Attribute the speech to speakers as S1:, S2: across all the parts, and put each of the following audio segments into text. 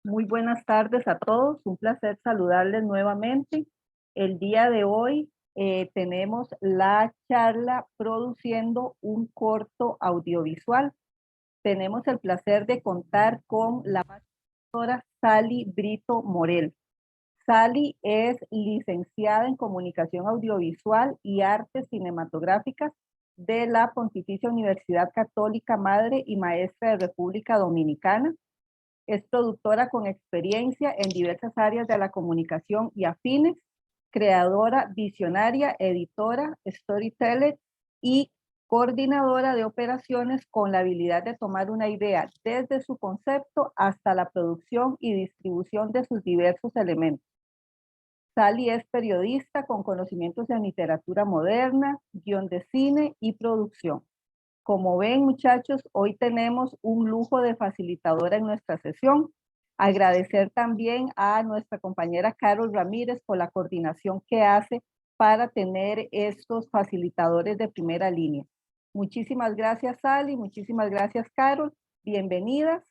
S1: Muy buenas tardes a todos, un placer saludarles nuevamente. El día de hoy tenemos la charla produciendo un corto audiovisual. Tenemos el placer de contar con la doctora Sally Brito Morel. Sally es licenciada en Comunicación Audiovisual y Artes Cinematográficas de la Pontificia Universidad Católica Madre y Maestra de República Dominicana. Es productora con experiencia en diversas áreas de la comunicación y afines, creadora, visionaria, editora, storyteller y coordinadora de operaciones con la habilidad de tomar una idea desde su concepto hasta la producción y distribución de sus diversos elementos. Sally es periodista con conocimientos en literatura moderna, guión de cine y producción. Como ven, muchachos, hoy tenemos un lujo de facilitadora en nuestra sesión. Agradecer también a nuestra compañera Carol Ramírez por la coordinación que hace para tener estos facilitadores de primera línea. Muchísimas gracias, Sally. Muchísimas gracias, Carol. Bienvenidas.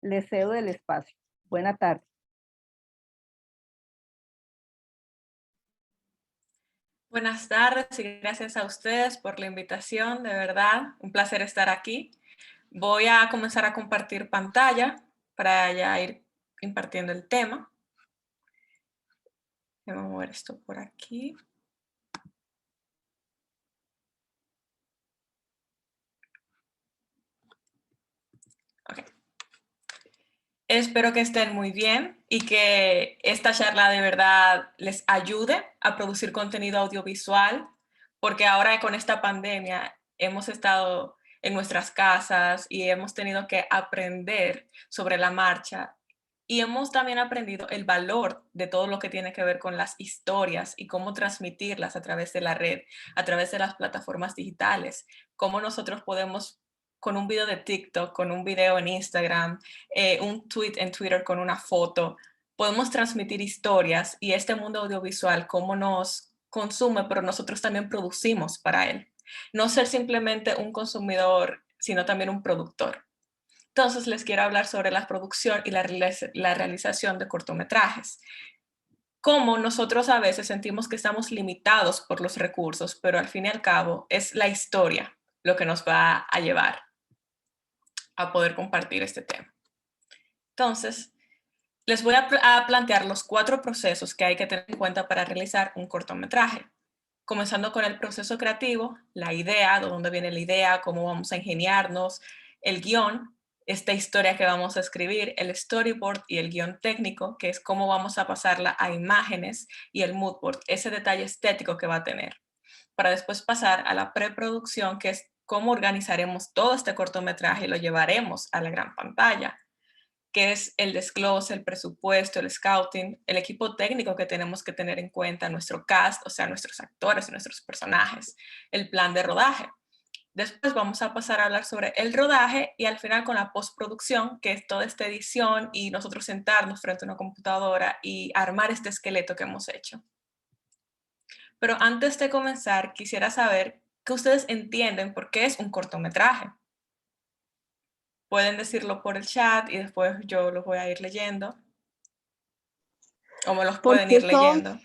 S1: Les cedo el espacio. Buena tarde.
S2: Buenas tardes y gracias a ustedes por la invitación, de verdad, un placer estar aquí. Voy a comenzar a compartir pantalla para ya ir impartiendo el tema. Voy a mover esto por aquí. Okay. Espero que estén muy bien y que esta charla de verdad les ayude a producir contenido audiovisual, porque ahora con esta pandemia hemos estado en nuestras casas y hemos tenido que aprender sobre la marcha y hemos también aprendido el valor de todo lo que tiene que ver con las historias y cómo transmitirlas a través de la red, a través de las plataformas digitales, cómo nosotros podemos con un video de TikTok, con un video en Instagram, un tweet en Twitter con una foto, podemos transmitir historias y este mundo audiovisual, cómo nos consume, pero nosotros también producimos para él. No ser simplemente un consumidor, sino también un productor. Entonces les quiero hablar sobre la producción y la realización de cortometrajes. Cómo nosotros a veces sentimos que estamos limitados por los recursos, pero al fin y al cabo es la historia lo que nos va a llevar a poder compartir este tema. Entonces, les voy a plantear los 4 procesos que hay que tener en cuenta para realizar un cortometraje. Comenzando con el proceso creativo, la idea, de dónde viene la idea, cómo vamos a ingeniarnos, el guión, esta historia que vamos a escribir, el storyboard y el guión técnico, que es cómo vamos a pasarla a imágenes, y el mood board, ese detalle estético que va a tener. Para después pasar a la preproducción, que es cómo organizaremos todo este cortometraje y lo llevaremos a la gran pantalla, que es el desglose, el presupuesto, el scouting, el equipo técnico que tenemos que tener en cuenta, nuestro cast, o sea, nuestros actores y nuestros personajes, el plan de rodaje. Después vamos a pasar a hablar sobre el rodaje y al final con la postproducción, que es toda esta edición y nosotros sentarnos frente a una computadora y armar este esqueleto que hemos hecho. Pero antes de comenzar, quisiera saber qué ustedes entienden por qué es un cortometraje. Pueden decirlo por el chat y después yo los voy a ir leyendo. O me los pueden ir leyendo.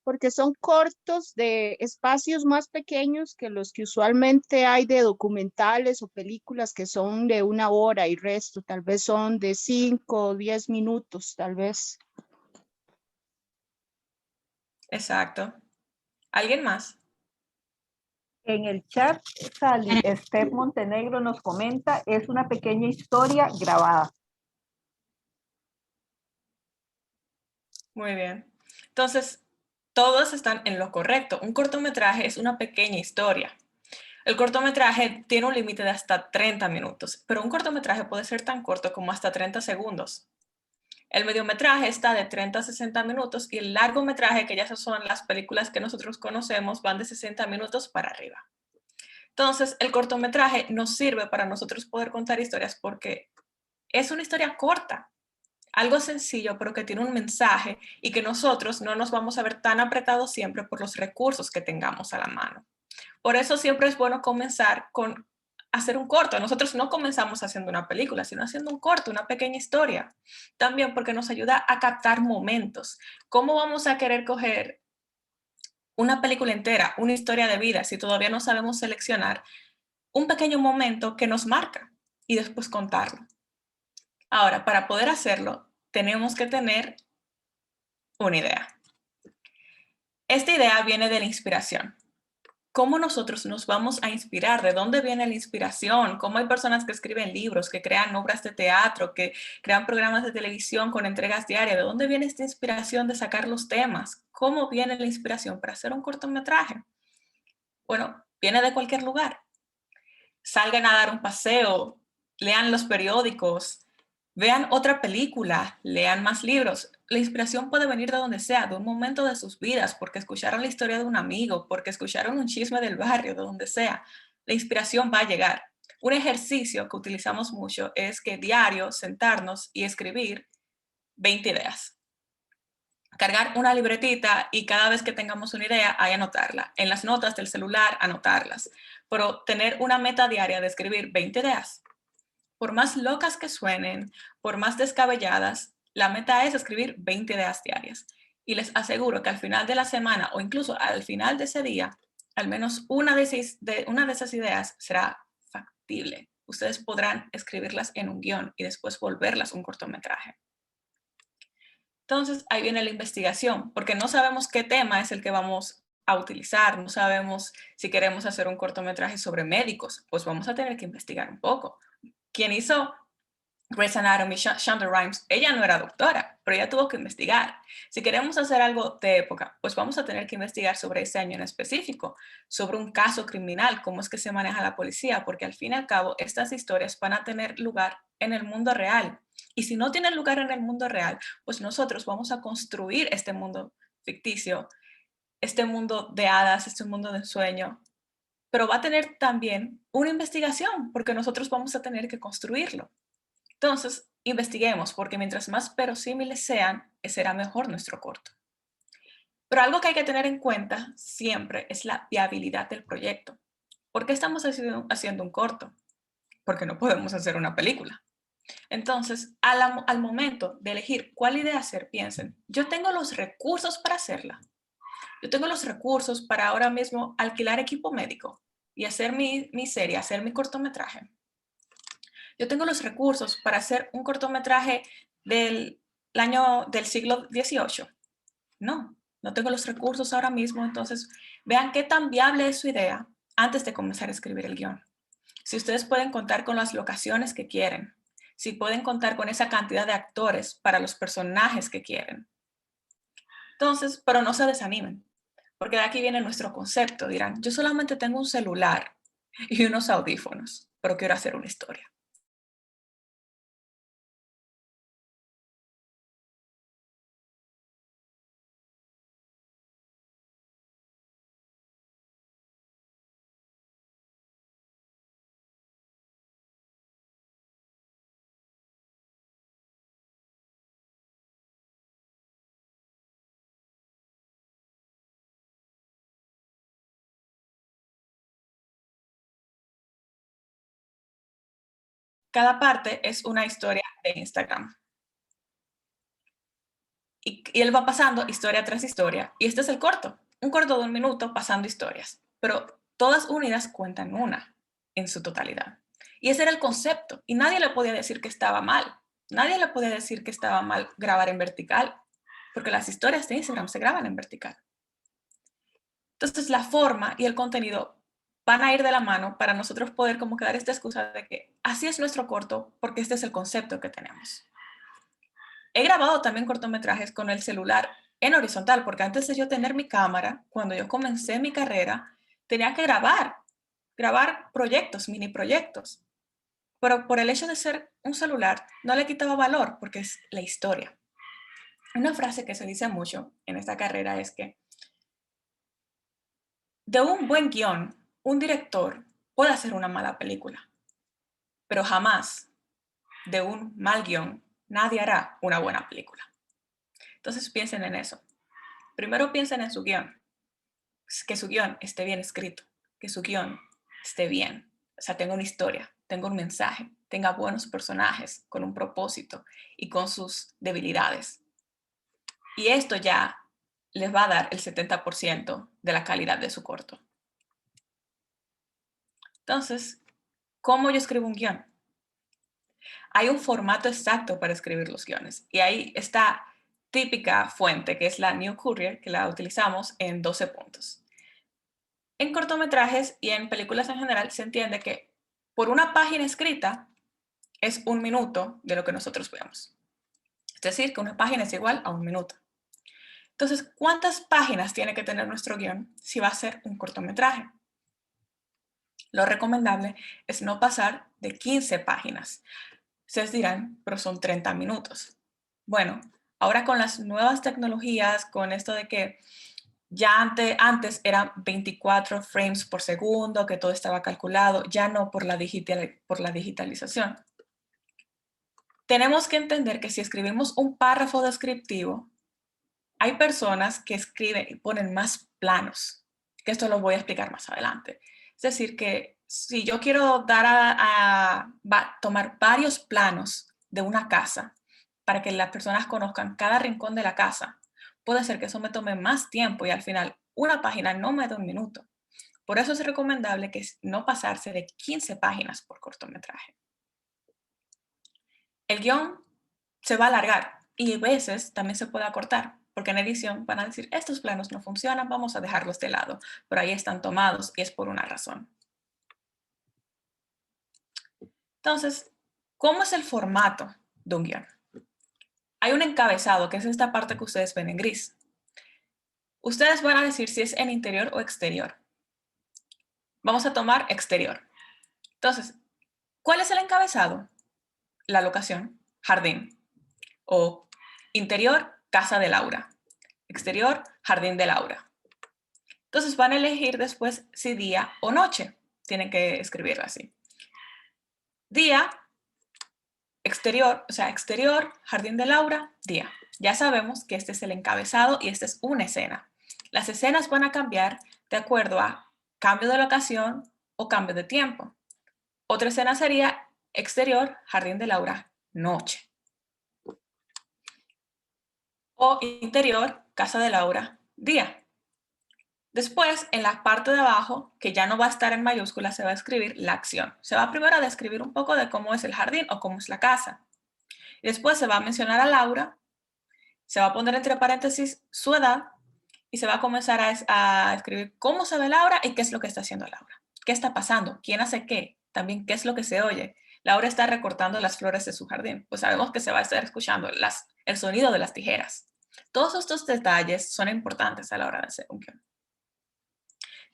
S3: Porque son cortos de espacios más pequeños que los que usualmente hay de documentales o películas que son de 1 hora y resto, tal vez son de 5 o 10 minutos, tal vez.
S2: Exacto. ¿Alguien más?
S1: En el chat, Sally Steph Montenegro nos comenta, es una pequeña historia grabada.
S2: Muy bien. Entonces, todos están en lo correcto. Un cortometraje es una pequeña historia. El cortometraje tiene un límite de hasta 30 minutos, pero un cortometraje puede ser tan corto como hasta 30 segundos. El mediometraje está de 30 a 60 minutos y el largometraje, que ya son las películas que nosotros conocemos, van de 60 minutos para arriba. Entonces, el cortometraje nos sirve para nosotros poder contar historias porque es una historia corta, algo sencillo, pero que tiene un mensaje y que nosotros no nos vamos a ver tan apretados siempre por los recursos que tengamos a la mano. Por eso siempre es bueno comenzar con hacer un corto. Nosotros no comenzamos haciendo una película, sino haciendo un corto, una pequeña historia. También porque nos ayuda a captar momentos. ¿Cómo vamos a querer coger una película entera, una historia de vida, si todavía no sabemos seleccionar un pequeño momento que nos marca y después contarlo? Ahora, para poder hacerlo, tenemos que tener una idea. Esta idea viene de la inspiración. ¿Cómo nosotros nos vamos a inspirar? ¿De dónde viene la inspiración? ¿Cómo hay personas que escriben libros, que crean obras de teatro, que crean programas de televisión con entregas diarias? ¿De dónde viene esta inspiración de sacar los temas? ¿Cómo viene la inspiración para hacer un cortometraje? Bueno, viene de cualquier lugar. Salgan a dar un paseo, lean los periódicos, vean otra película, lean más libros. La inspiración puede venir de donde sea, de un momento de sus vidas, porque escucharon la historia de un amigo, porque escucharon un chisme del barrio, de donde sea. La inspiración va a llegar. Un ejercicio que utilizamos mucho es que diario sentarnos y escribir 20 ideas. Cargar una libretita y cada vez que tengamos una idea, ahí anotarla. En las notas del celular, anotarlas. Pero tener una meta diaria de escribir 20 ideas. Por más locas que suenen, por más descabelladas, la meta es escribir 20 ideas diarias. Y les aseguro que al final de la semana o incluso al final de ese día, al menos una de esas ideas será factible. Ustedes podrán escribirlas en un guión y después volverlas un cortometraje. Entonces, ahí viene la investigación, porque no sabemos qué tema es el que vamos a utilizar, no sabemos si queremos hacer un cortometraje sobre médicos, pues vamos a tener que investigar un poco. Quien hizo Grey's Anatomy, Shonda Rhimes, ella no era doctora, pero ella tuvo que investigar. Si queremos hacer algo de época, pues vamos a tener que investigar sobre ese año en específico, sobre un caso criminal, cómo es que se maneja la policía, porque al fin y al cabo estas historias van a tener lugar en el mundo real. Y si no tienen lugar en el mundo real, pues nosotros vamos a construir este mundo ficticio, este mundo de hadas, este mundo de ensueño, pero va a tener también una investigación, porque nosotros vamos a tener que construirlo. Entonces, investiguemos, porque mientras más verosímiles sean, será mejor nuestro corto. Pero algo que hay que tener en cuenta siempre es la viabilidad del proyecto. ¿Por qué estamos haciendo un corto? Porque no podemos hacer una película. Entonces, al momento de elegir cuál idea hacer, piensen, yo tengo los recursos para hacerla. Yo tengo los recursos para ahora mismo alquilar equipo médico y hacer mi serie, hacer mi cortometraje. Yo tengo los recursos para hacer un cortometraje del siglo XVIII. No, no tengo los recursos ahora mismo, entonces vean qué tan viable es su idea antes de comenzar a escribir el guión. Si ustedes pueden contar con las locaciones que quieren, si pueden contar con esa cantidad de actores para los personajes que quieren. Entonces, pero no se desanimen, porque de aquí viene nuestro concepto. Dirán, yo solamente tengo un celular y unos audífonos, pero quiero hacer una historia. Cada parte es una historia de Instagram. Y él va pasando historia tras historia. Y este es el corto, un corto de 1 minuto pasando historias. Pero todas unidas cuentan una en su totalidad. Y ese era el concepto. Y nadie le podía decir que estaba mal. Nadie le podía decir que estaba mal grabar en vertical, porque las historias de Instagram se graban en vertical. Entonces la forma y el contenido van a ir de la mano para nosotros poder como que dar esta excusa de que así es nuestro corto, porque este es el concepto que tenemos. He grabado también cortometrajes con el celular en horizontal, porque antes de yo tener mi cámara, cuando yo comencé mi carrera, tenía que grabar proyectos, mini proyectos. Pero por el hecho de ser un celular, no le quitaba valor, porque es la historia. Una frase que se dice mucho en esta carrera es que de un buen guión, un director puede hacer una mala película, pero jamás de un mal guión nadie hará una buena película. Entonces piensen en eso. Primero piensen en su guión, que su guión esté bien escrito, que su guión esté bien. sea, tenga una historia, tenga un mensaje, tenga buenos personajes con un propósito y con sus debilidades. Y esto ya les va a dar el 70% de la calidad de su corto. Entonces, ¿cómo yo escribo un guión? Hay un formato exacto para escribir los guiones y ahí está típica fuente que es la New Courier, que la utilizamos en 12 puntos. En cortometrajes y en películas en general se entiende que por una página escrita es 1 minuto de lo que nosotros vemos. Es decir, que una página es igual a 1 minuto. Entonces, ¿cuántas páginas tiene que tener nuestro guión si va a ser un cortometraje? Lo recomendable es no pasar de 15 páginas. Ustedes dirán, pero son 30 minutos. Bueno, ahora con las nuevas tecnologías, con esto de que ya antes eran 24 frames por segundo, que todo estaba calculado, ya no por la digitalización. Tenemos que entender que si escribimos un párrafo descriptivo, hay personas que escriben y ponen más planos, que esto lo voy a explicar más adelante. Es decir, que si yo quiero tomar varios planos de una casa para que las personas conozcan cada rincón de la casa, puede ser que eso me tome más tiempo y al final una página no me da 1 minuto. Por eso es recomendable que no pasarse de 15 páginas por cortometraje. El guión se va a alargar y a veces también se puede acortar, porque en edición van a decir, estos planos no funcionan, vamos a dejarlos de lado, pero ahí están tomados y es por una razón. Entonces, ¿cómo es el formato de un guión? Hay un encabezado, que es esta parte que ustedes ven en gris. Ustedes van a decir si es en interior o exterior. Vamos a tomar exterior. Entonces, ¿cuál es el encabezado? La locación, jardín. O interior, casa de Laura. Exterior, jardín de Laura. Entonces van a elegir después si día o noche. Tienen que escribirlo así. Día, exterior, o sea, exterior, jardín de Laura, día. Ya sabemos que este es el encabezado y esta es una escena. Las escenas van a cambiar de acuerdo a cambio de locación o cambio de tiempo. Otra escena sería exterior, jardín de Laura, noche. O interior, casa de Laura, día. Después, en la parte de abajo, que ya no va a estar en mayúsculas, se va a escribir la acción. Se va primero a describir un poco de cómo es el jardín o cómo es la casa. Y después se va a mencionar a Laura, se va a poner entre paréntesis su edad y se va a comenzar a escribir cómo se ve Laura y qué es lo que está haciendo Laura. ¿Qué está pasando? ¿Quién hace qué? También qué es lo que se oye. Laura está recortando las flores de su jardín. Pues sabemos que se va a estar escuchando el sonido de las tijeras. Todos estos detalles son importantes a la hora de hacer un guión.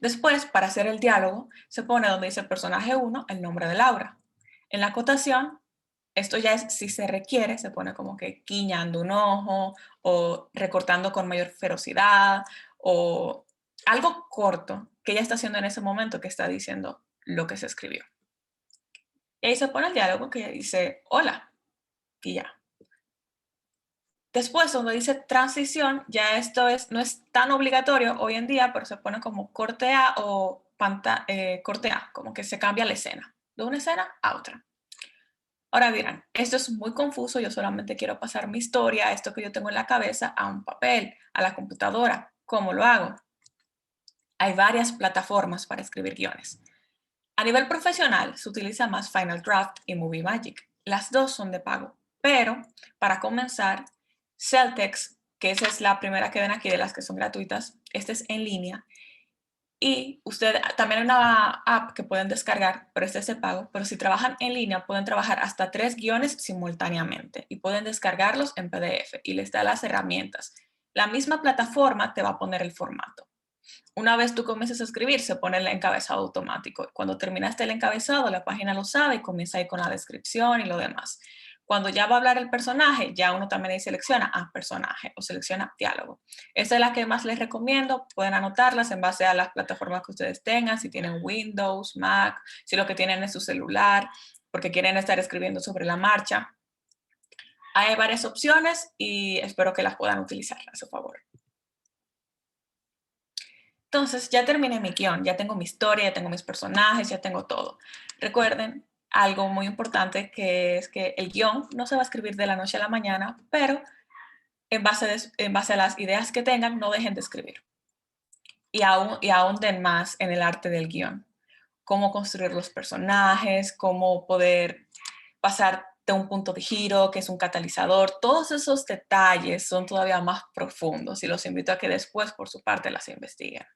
S2: Después, para hacer el diálogo, se pone donde dice personaje 1 el nombre de Laura. En la acotación, esto ya es si se requiere, se pone como que guiñando un ojo o recortando con mayor ferocidad o algo corto que ella está haciendo en ese momento que está diciendo lo que se escribió. Y ahí se pone el diálogo que dice hola y ya. Después, donde dice transición, ya esto no es tan obligatorio hoy en día, pero se pone como corte A o corte A, como que se cambia la escena, de una escena a otra. Ahora dirán, esto es muy confuso, yo solamente quiero pasar mi historia, esto que yo tengo en la cabeza, a un papel, a la computadora. ¿Cómo lo hago? Hay varias plataformas para escribir guiones. A nivel profesional, se utiliza más Final Draft y Movie Magic. Las dos son de pago, pero para comenzar, Celtex, que esa es la primera que ven aquí de las que son gratuitas, esta es en línea. Y también hay una app que pueden descargar, pero este es de pago. Pero si trabajan en línea, pueden trabajar hasta 3 guiones simultáneamente y pueden descargarlos en PDF y les da las herramientas. La misma plataforma te va a poner el formato. Una vez tú comiences a escribir, se pone el encabezado automático. Cuando terminaste el encabezado, la página lo sabe y comienza ahí con la descripción y lo demás. Cuando ya va a hablar el personaje, ya uno también ahí selecciona personaje o selecciona diálogo. Esa es la que más les recomiendo. Pueden anotarlas en base a las plataformas que ustedes tengan, si tienen Windows, Mac, si lo que tienen es su celular, porque quieren estar escribiendo sobre la marcha. Hay varias opciones y espero que las puedan utilizar a su favor. Entonces ya terminé mi guión, ya tengo mi historia, ya tengo mis personajes, ya tengo todo. Recuerden algo muy importante, que es que el guión no se va a escribir de la noche a la mañana, pero en base a las ideas que tengan, no dejen de escribir. Y ahonden más en el arte del guión. Cómo construir los personajes, cómo poder pasar de un punto de giro, que es un catalizador. Todos esos detalles son todavía más profundos y los invito a que después, por su parte, las investiguen.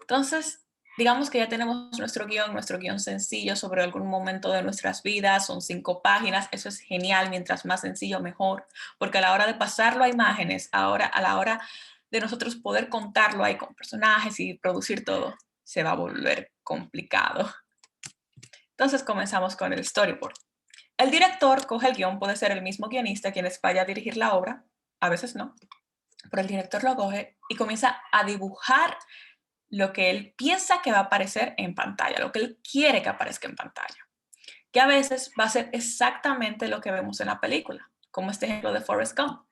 S2: Entonces, digamos que ya tenemos nuestro guión sencillo sobre algún momento de nuestras vidas, son 5 páginas, eso es genial, mientras más sencillo mejor, porque a la hora de pasarlo a imágenes, ahora a la hora de nosotros poder contarlo ahí con personajes y producir todo, se va a volver complicado. Entonces comenzamos con el storyboard. El director coge el guión, puede ser el mismo guionista quien vaya a dirigir la obra, a veces no, pero el director lo coge y comienza a dibujar lo que él piensa que va a aparecer en pantalla, lo que él quiere que aparezca en pantalla, que a veces va a ser exactamente lo que vemos en la película, como este ejemplo de Forrest Gump.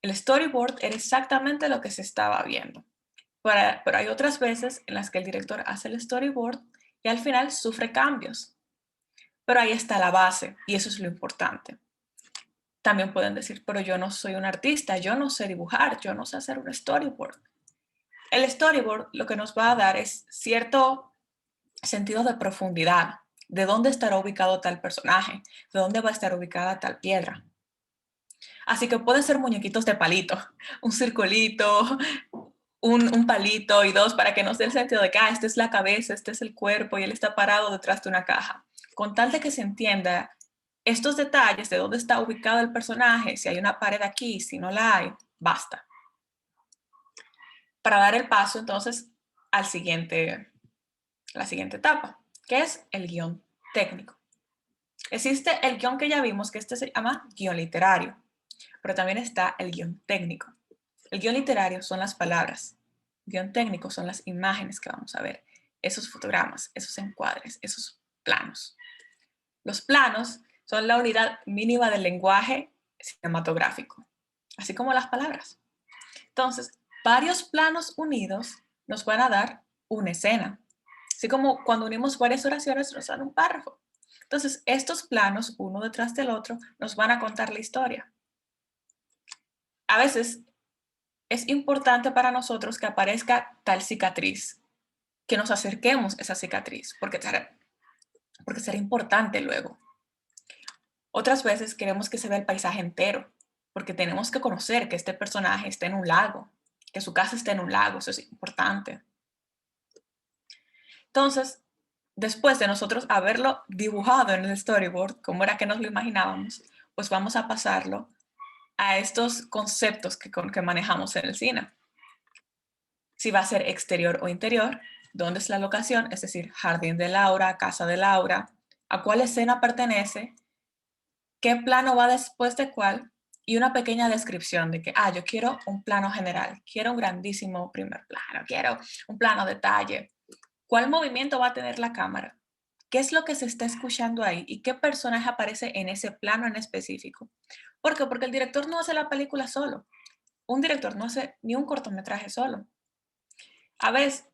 S2: El storyboard era exactamente lo que se estaba viendo, pero hay otras veces en las que el director hace el storyboard y al final sufre cambios, pero ahí está la base y eso es lo importante. También pueden decir, pero yo no soy un artista, yo no sé dibujar, yo no sé hacer un storyboard. El storyboard lo que nos va a dar es cierto sentido de profundidad, de dónde estará ubicado tal personaje, de dónde va a estar ubicada tal piedra. Así que pueden ser muñequitos de palito, un circulito, un palito y 2 para que nos dé el sentido de que esta es la cabeza, este es el cuerpo y él está parado detrás de una caja. Con tal de que se entienda estos detalles de dónde está ubicado el personaje, si hay una pared aquí, si no la hay, basta. Para dar el paso entonces a la siguiente etapa, que es el guión técnico. Existe el guión que ya vimos, que este se llama guión literario, pero también está el guión técnico. El guión literario son las palabras, el guión técnico son las imágenes que vamos a ver, esos fotogramas, esos encuadres, esos planos. Los planos son la unidad mínima del lenguaje cinematográfico, así como las palabras. Entonces, varios planos unidos nos van a dar una escena. Así como cuando unimos varias oraciones nos dan un párrafo. Entonces, estos planos, uno detrás del otro, nos van a contar la historia. A veces es importante para nosotros que aparezca tal cicatriz, que nos acerquemos a esa cicatriz, porque será importante luego. Otras veces queremos que se vea el paisaje entero, porque tenemos que conocer que este personaje está en un lago, que su casa está en un lago, eso es importante. Entonces, después de nosotros haberlo dibujado en el storyboard, como era que nos lo imaginábamos, pues vamos a pasarlo a estos conceptos que manejamos en el cine. Si va a ser exterior o interior, dónde es la locación, es decir, jardín de Laura, casa de Laura, a cuál escena pertenece, qué plano va después de cuál, y una pequeña descripción de que, yo quiero un plano general, quiero un grandísimo primer plano, quiero un plano detalle. ¿Cuál movimiento va a tener la cámara? ¿Qué es lo que se está escuchando ahí? ¿Y qué personaje aparece en ese plano en específico? ¿Por qué? Porque el director no hace la película solo. Un director no hace ni un cortometraje solo. A veces,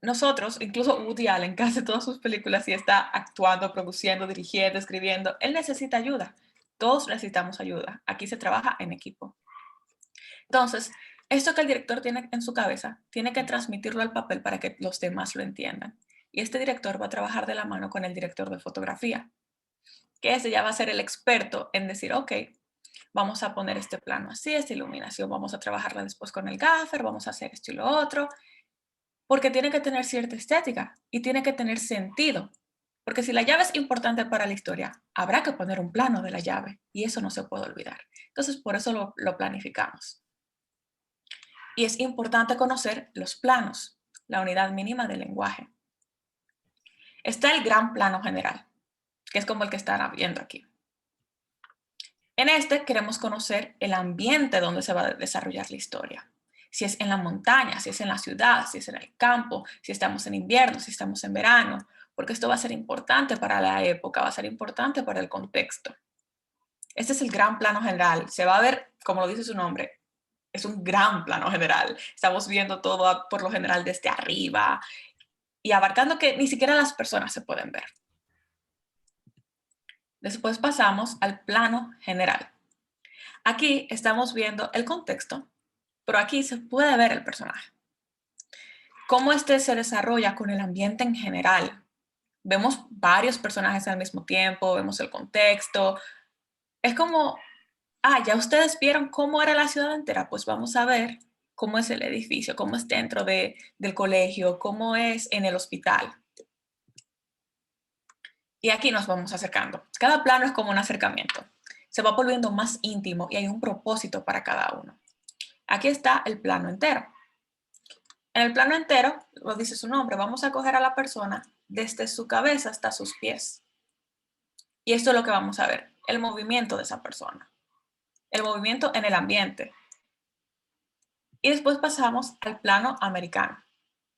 S2: nosotros, incluso Woody Allen, que hace todas sus películas y está actuando, produciendo, dirigiendo, escribiendo, él necesita ayuda. Todos necesitamos ayuda. Aquí se trabaja en equipo. Entonces, esto que el director tiene en su cabeza, tiene que transmitirlo al papel para que los demás lo entiendan. Y este director va a trabajar de la mano con el director de fotografía, que ese ya va a ser el experto en decir, ok, vamos a poner este plano así, esta iluminación, vamos a trabajarla después con el gaffer, vamos a hacer esto y lo otro, porque tiene que tener cierta estética y tiene que tener sentido. Porque si la llave es importante para la historia, habrá que poner un plano de la llave y eso no se puede olvidar. Entonces, por eso lo planificamos. Y es importante conocer los planos, la unidad mínima del lenguaje. Está el gran plano general, que es como el que están viendo aquí. En este queremos conocer el ambiente donde se va a desarrollar la historia. Si es en la montaña, si es en la ciudad, si es en el campo, si estamos en invierno, si estamos en verano, porque esto va a ser importante para la época, va a ser importante para el contexto. Este es el gran plano general. Se va a ver, como lo dice su nombre, es un gran plano general. Estamos viendo todo por lo general desde arriba y abarcando que ni siquiera las personas se pueden ver. Después pasamos al plano general. Aquí estamos viendo el contexto, pero aquí se puede ver el personaje. Cómo este se desarrolla con el ambiente en general. Vemos varios personajes al mismo tiempo, vemos el contexto. Es como, ya ustedes vieron cómo era la ciudad entera, pues vamos a ver cómo es el edificio, cómo es dentro del colegio, cómo es en el hospital. Y aquí nos vamos acercando. Cada plano es como un acercamiento. Se va volviendo más íntimo y hay un propósito para cada uno. Aquí está el plano entero. En el plano entero, lo dice su nombre, vamos a coger a la persona desde su cabeza hasta sus pies. Y esto es lo que vamos a ver, el movimiento de esa persona, el movimiento en el ambiente. Y después pasamos al plano americano.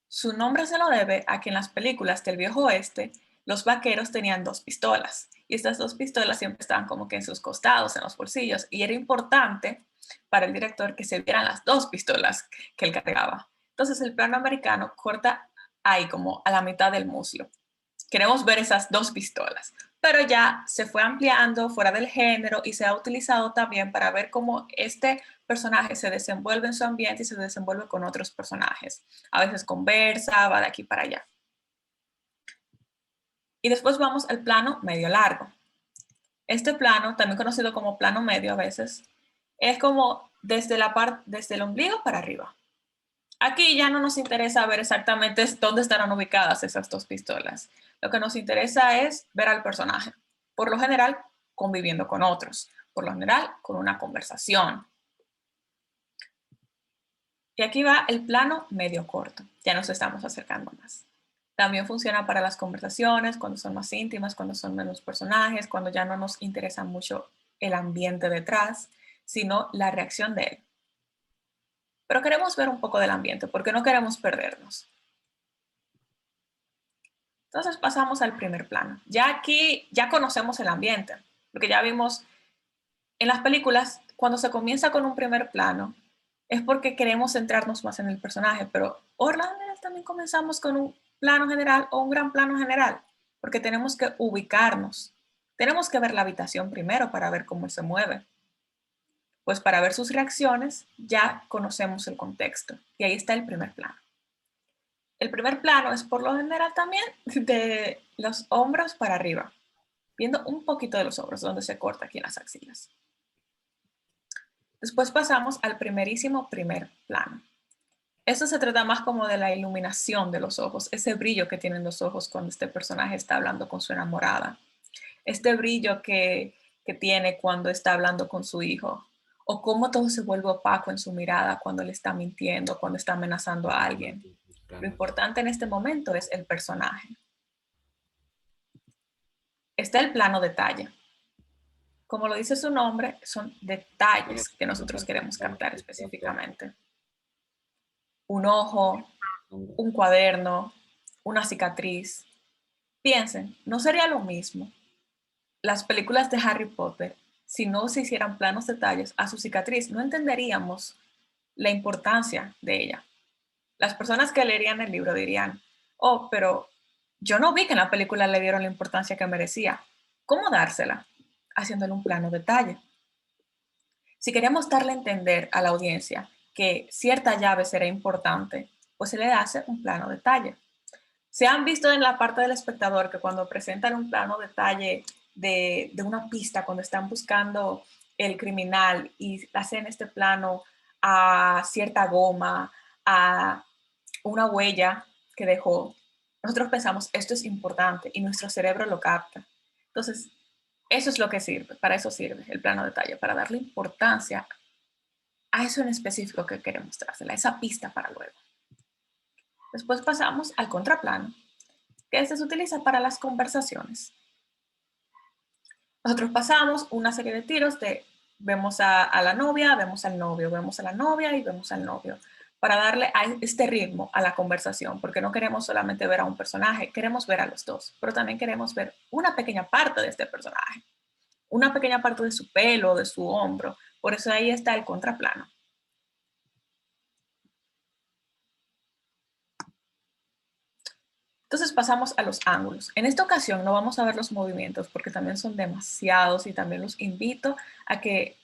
S2: Su nombre se lo debe a que en las películas del viejo oeste, los vaqueros tenían 2 pistolas. Y estas 2 pistolas siempre estaban como que en sus costados, en los bolsillos. Y era importante para el director que se vieran las 2 pistolas que él cargaba. Entonces el plano americano corta ahí como a la mitad del muslo. Queremos ver esas 2 pistolas, pero ya se fue ampliando fuera del género y se ha utilizado también para ver cómo este personaje se desenvuelve en su ambiente y se desenvuelve con otros personajes. A veces conversa, va de aquí para allá. Y después vamos al plano medio largo. Este plano, también conocido como plano medio a veces, es como desde el ombligo para arriba. Aquí ya no nos interesa ver exactamente dónde estarán ubicadas esas 2 pistolas. Lo que nos interesa es ver al personaje. Por lo general, conviviendo con otros. Por lo general, con una conversación. Y aquí va el plano medio corto. Ya nos estamos acercando más. También funciona para las conversaciones, cuando son más íntimas, cuando son menos personajes, cuando ya no nos interesa mucho el ambiente detrás, sino la reacción de él. Pero queremos ver un poco del ambiente porque no queremos perdernos. Entonces pasamos al primer plano. Ya aquí ya conocemos el ambiente, porque ya vimos en las películas, cuando se comienza con un primer plano, es porque queremos centrarnos más en el personaje, pero por lo general también comenzamos con un plano general o un gran plano general, porque tenemos que ubicarnos. Tenemos que ver la habitación primero para ver cómo se mueve. Pues para ver sus reacciones ya conocemos el contexto y ahí está el primer plano. El primer plano es por lo general también de los hombros para arriba, viendo un poquito de los hombros donde se corta aquí en las axilas. Después pasamos al primerísimo primer plano. Esto se trata más como de la iluminación de los ojos, ese brillo que tienen los ojos cuando este personaje está hablando con su enamorada, este brillo que tiene cuando está hablando con su hijo, o cómo todo se vuelve opaco en su mirada cuando le está mintiendo, cuando está amenazando a alguien. Lo importante en este momento es el personaje. Está el plano detalle. Como lo dice su nombre, son detalles que nosotros queremos captar específicamente. Un ojo, un cuaderno, una cicatriz. Piensen, ¿no sería lo mismo las películas de Harry Potter si no se hicieran planos detalles a su cicatriz? No entenderíamos la importancia de ella. Las personas que leerían el libro dirían, oh, pero yo no vi que en la película le dieron la importancia que merecía. ¿Cómo dársela? Haciéndole un plano detalle. Si queremos darle a entender a la audiencia que cierta llave será importante, pues se le hace un plano detalle. Se han visto en la parte del espectador que cuando presentan un plano detalle de una pista, cuando están buscando el criminal y hacen este plano a cierta goma, a una huella que dejó, nosotros pensamos, esto es importante y nuestro cerebro lo capta. Entonces, eso es lo que sirve, para eso sirve el plano detalle, para darle importancia a eso en específico que queremos dársela, esa pista para luego. Después pasamos al contraplano, que este se utiliza para las conversaciones. Nosotros pasamos una serie de tiros de vemos a la novia, vemos al novio, vemos a la novia y vemos al novio, para darle a este ritmo a la conversación, porque no queremos solamente ver a un personaje, queremos ver a los dos, pero también queremos ver una pequeña parte de este personaje, una pequeña parte de su pelo, de su hombro, por eso ahí está el contraplano. Entonces pasamos a los ángulos. En esta ocasión no vamos a ver los movimientos porque también son demasiados y también los invito a que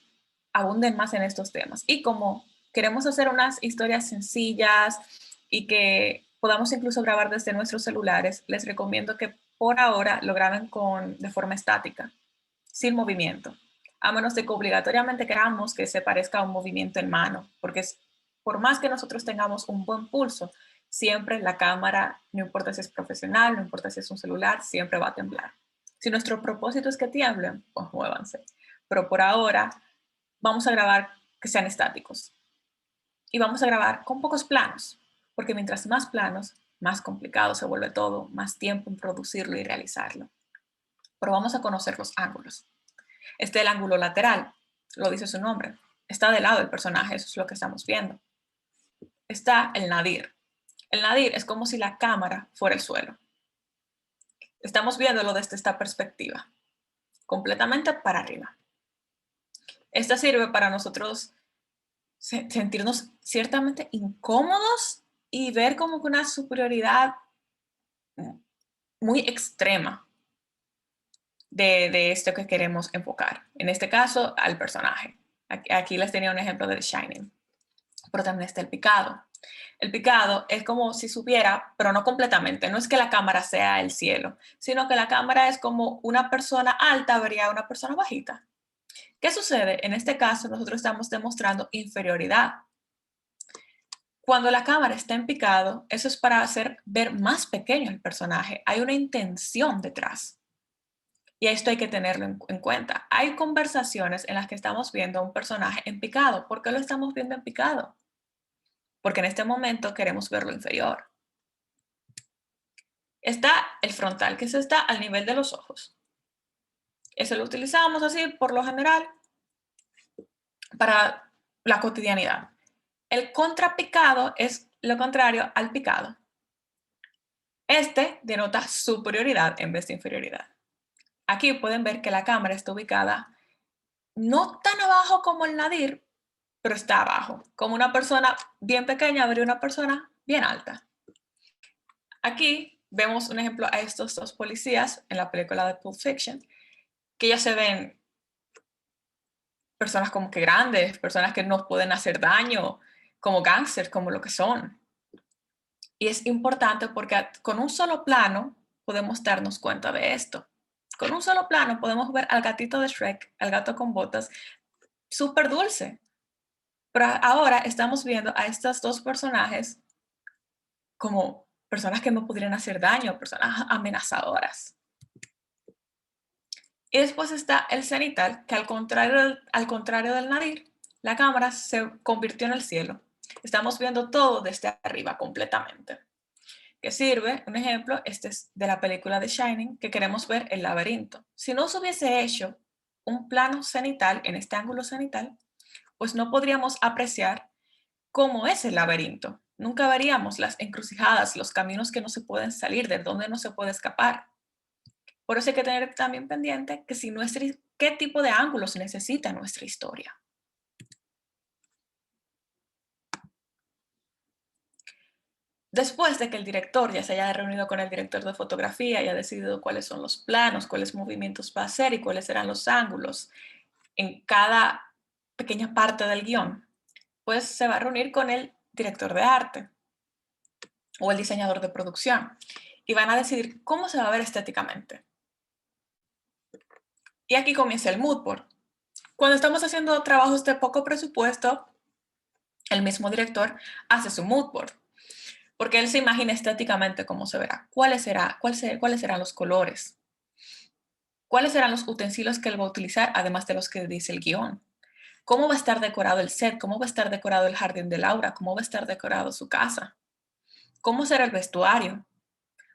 S2: abunden más en estos temas. Y como queremos hacer unas historias sencillas y que podamos incluso grabar desde nuestros celulares, les recomiendo que por ahora lo graben de forma estática, sin movimiento, a menos de que obligatoriamente queramos que se parezca a un movimiento en mano, porque por más que nosotros tengamos un buen pulso, siempre la cámara, no importa si es profesional, no importa si es un celular, siempre va a temblar. Si nuestro propósito es que tiemblen, pues muévanse. Pero por ahora vamos a grabar que sean estáticos. Y vamos a grabar con pocos planos, porque mientras más planos, más complicado se vuelve todo, más tiempo en producirlo y realizarlo. Pero vamos a conocer los ángulos. Este es el ángulo lateral, lo dice su nombre. Está del lado del personaje, eso es lo que estamos viendo. Está el nadir. El nadir es como si la cámara fuera el suelo. Estamos viéndolo desde esta perspectiva, completamente para arriba. Esta sirve para nosotros sentirnos ciertamente incómodos y ver como que una superioridad muy extrema de esto que queremos enfocar. En este caso, al personaje. Aquí les tenía un ejemplo de The Shining. Pero también está el picado. El picado es como si subiera, pero no completamente. No es que la cámara sea el cielo, sino que la cámara es como una persona alta vería a una persona bajita. ¿Qué sucede? En este caso, nosotros estamos demostrando inferioridad. Cuando la cámara está en picado, eso es para hacer ver más pequeño el personaje. Hay una intención detrás. Y esto hay que tenerlo en cuenta. Hay conversaciones en las que estamos viendo a un personaje en picado. ¿Por qué lo estamos viendo en picado? Porque en este momento queremos verlo inferior. Está el frontal, que eso está al nivel de los ojos. Eso lo utilizamos así, por lo general, para la cotidianidad. El contrapicado es lo contrario al picado. Este denota superioridad en vez de inferioridad. Aquí pueden ver que la cámara está ubicada no tan abajo como el nadir, pero está abajo. Como una persona bien pequeña vería una persona bien alta. Aquí vemos un ejemplo a estos dos policías en la película de Pulp Fiction, que ya se ven personas como que grandes, personas que no pueden hacer daño, como gángsters, como lo que son. Y es importante porque con un solo plano podemos darnos cuenta de esto. Con un solo plano podemos ver al gatito de Shrek, al gato con botas, súper dulce. Pero ahora estamos viendo a estos dos personajes como personas que no podrían hacer daño, personas amenazadoras. Y después está el cenital, que al contrario del nadir, la cámara se convirtió en el cielo. Estamos viendo todo desde arriba completamente. ¿Qué sirve? Un ejemplo, este es de la película The Shining, que queremos ver el laberinto. Si no se hubiese hecho un plano cenital en este ángulo cenital, pues no podríamos apreciar cómo es el laberinto. Nunca veríamos las encrucijadas, los caminos que no se pueden salir, de dónde no se puede escapar. Por eso hay que tener también pendiente que qué tipo de ángulos necesita nuestra historia. Después de que el director ya se haya reunido con el director de fotografía y haya decidido cuáles son los planos, cuáles movimientos va a hacer y cuáles serán los ángulos en cada pequeña parte del guión, pues se va a reunir con el director de arte o el diseñador de producción y van a decidir cómo se va a ver estéticamente. Y aquí comienza el mood board. Cuando estamos haciendo trabajos de poco presupuesto, el mismo director hace su mood board, porque él se imagina estéticamente cómo se verá, cuáles serán los colores, cuáles serán los utensilios que él va a utilizar, además de los que dice el guión. Cómo va a estar decorado el set, cómo va a estar decorado el jardín de Laura, cómo va a estar decorado su casa, cómo será el vestuario,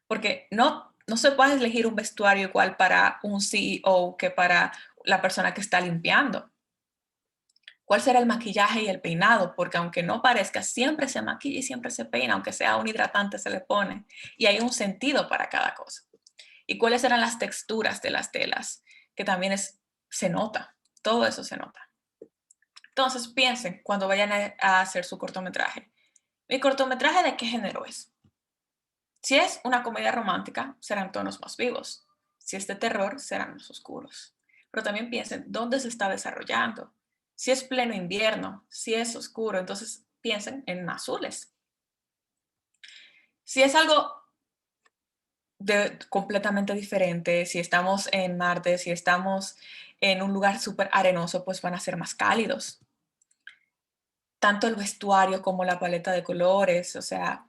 S2: porque no se puede elegir un vestuario igual para un CEO que para la persona que está limpiando. ¿Cuál será el maquillaje y el peinado? Porque aunque no parezca, siempre se maquilla y siempre se peina, aunque sea un hidratante se le pone. Y hay un sentido para cada cosa. ¿Y cuáles serán las texturas de las telas? Que también se nota, todo eso se nota. Entonces piensen cuando vayan a hacer su cortometraje. ¿Mi cortometraje de qué género es? Si es una comedia romántica, serán tonos más vivos. Si es de terror, serán más oscuros. Pero también piensen dónde se está desarrollando. Si es pleno invierno, si es oscuro, entonces piensen en azules. Si es algo completamente diferente, si estamos en Marte, si estamos en un lugar súper arenoso, pues van a ser más cálidos. Tanto el vestuario como la paleta de colores, o sea,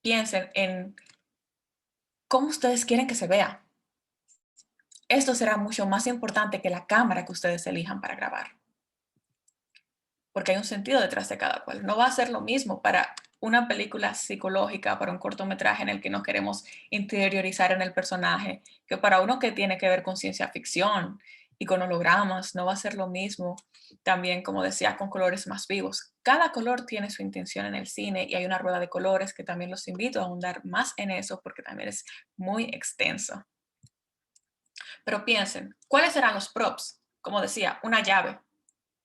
S2: piensen en cómo ustedes quieren que se vea. Esto será mucho más importante que la cámara que ustedes elijan para grabar. Porque hay un sentido detrás de cada cual. No va a ser lo mismo para una película psicológica, para un cortometraje en el que nos queremos interiorizar en el personaje, que para uno que tiene que ver con ciencia ficción y con hologramas, no va a ser lo mismo. También, como decía, con colores más vivos. Cada color tiene su intención en el cine y hay una rueda de colores que también los invito a ahondar más en eso porque también es muy extenso. Pero piensen, ¿cuáles serán los props? Como decía, una llave.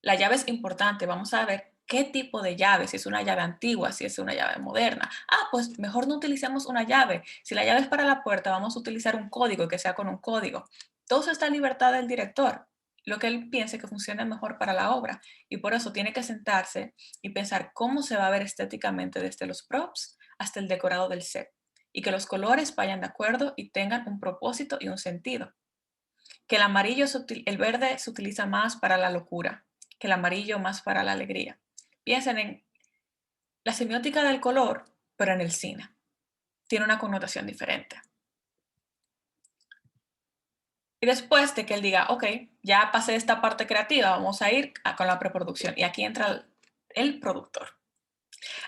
S2: La llave es importante. Vamos a ver qué tipo de llave, si es una llave antigua, si es una llave moderna. Ah, pues mejor no utilicemos una llave. Si la llave es para la puerta, vamos a utilizar un código que sea con un código. Todo está en libertad del director, lo que él piense que funcione mejor para la obra. Y por eso tiene que sentarse y pensar cómo se va a ver estéticamente desde los props hasta el decorado del set. Y que los colores vayan de acuerdo y tengan un propósito y un sentido. Que el amarillo, el verde se utiliza más para la locura, que el amarillo más para la alegría. Piensen en la semiótica del color, pero en el cine. Tiene una connotación diferente. Y después de que él diga, ok, ya pasé esta parte creativa, vamos a ir con la preproducción. Y aquí entra el productor.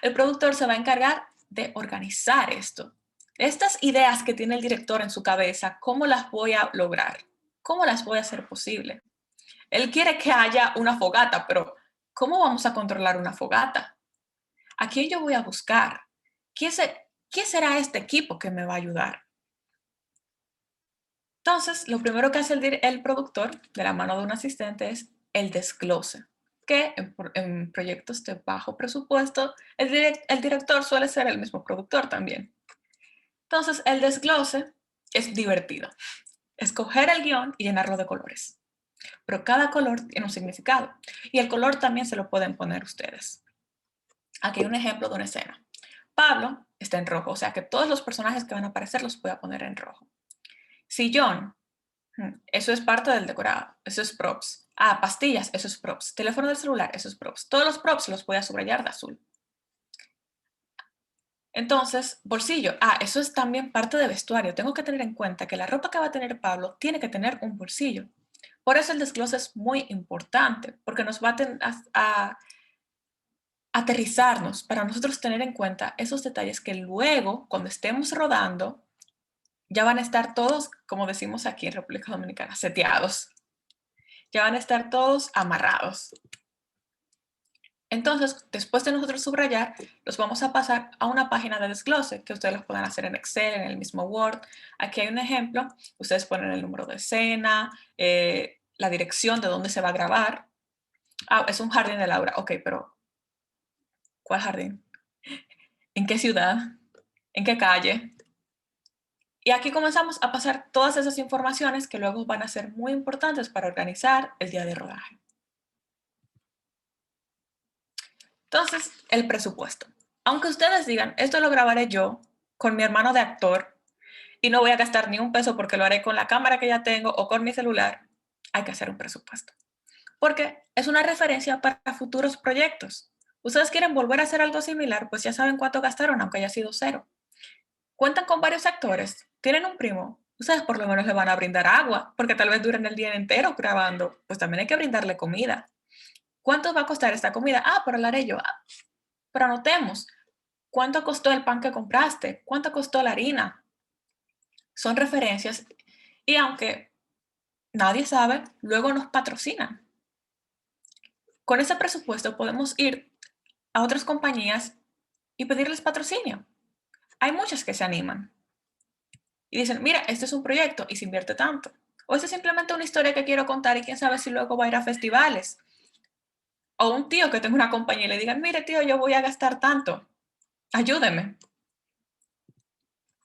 S2: El productor se va a encargar de organizar esto. Estas ideas que tiene el director en su cabeza, ¿cómo las voy a lograr? ¿Cómo las voy a hacer posible? Él quiere que haya una fogata, pero ¿cómo vamos a controlar una fogata? ¿A quién yo voy a buscar? ¿Quién será este equipo que me va a ayudar? Entonces, lo primero que hace el productor, de la mano de un asistente, es el desglose, que en proyectos de bajo presupuesto, el director suele ser el mismo productor también. Entonces, el desglose es divertido. Escoger el guión y llenarlo de colores. Pero cada color tiene un significado y el color también se lo pueden poner ustedes. Aquí hay un ejemplo de una escena. Pablo está en rojo, o sea que todos los personajes que van a aparecer los voy a poner en rojo. Sillón, eso es parte del decorado, eso es props. Ah, pastillas, eso es props. Teléfono del celular, eso es props. Todos los props los voy a subrayar de azul. Entonces, bolsillo, eso es también parte de vestuario. Tengo que tener en cuenta que la ropa que va a tener Pablo tiene que tener un bolsillo. Por eso el desglose es muy importante, porque nos va a aterrizarnos para nosotros tener en cuenta esos detalles que luego, cuando estemos rodando, ya van a estar todos, como decimos aquí en República Dominicana, seteados. Ya van a estar todos amarrados. Entonces, después de nosotros subrayar, los vamos a pasar a una página de desglose que ustedes los pueden hacer en Excel, en el mismo Word. Aquí hay un ejemplo. Ustedes ponen el número de escena, la dirección de dónde se va a grabar. Es un jardín de Laura. Ok, pero ¿cuál jardín? ¿En qué ciudad? ¿En qué calle? Y aquí comenzamos a pasar todas esas informaciones que luego van a ser muy importantes para organizar el día de rodaje. Entonces, el presupuesto. Aunque ustedes digan, esto lo grabaré yo con mi hermano de actor y no voy a gastar ni un peso porque lo haré con la cámara que ya tengo o con mi celular, hay que hacer un presupuesto. Porque es una referencia para futuros proyectos. Ustedes quieren volver a hacer algo similar, pues ya saben cuánto gastaron, aunque haya sido cero. Cuentan con varios actores, tienen un primo, ustedes por lo menos le van a brindar agua, porque tal vez duren el día entero grabando, pues también hay que brindarle comida. ¿Cuánto va a costar esta comida? Pero la haré yo. Pero anotemos, ¿cuánto costó el pan que compraste? ¿Cuánto costó la harina? Son referencias y aunque nadie sabe, luego nos patrocinan. Con ese presupuesto podemos ir a otras compañías y pedirles patrocinio. Hay muchas que se animan y dicen, mira, este es un proyecto y se invierte tanto. O este es simplemente una historia que quiero contar y quién sabe si luego va a ir a festivales. O un tío que tenga una compañía y le digan, mire tío, yo voy a gastar tanto, ayúdeme.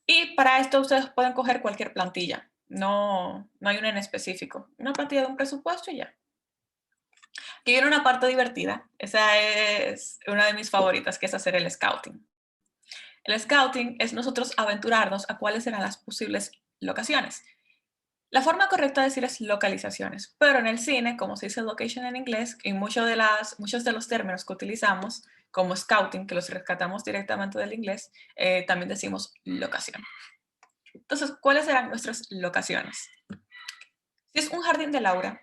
S2: Y para esto ustedes pueden coger cualquier plantilla. No hay una en específico. Una plantilla de un presupuesto y ya. Aquí viene una parte divertida. Esa es una de mis favoritas, que es hacer el scouting. El scouting es nosotros aventurarnos a cuáles serán las posibles locaciones. La forma correcta de decir es localizaciones, pero en el cine, como se dice location en inglés, y muchos de los términos que utilizamos, como scouting, que los rescatamos directamente del inglés, también decimos locación. Entonces, ¿cuáles serán nuestras locaciones? Si es un jardín de Laura,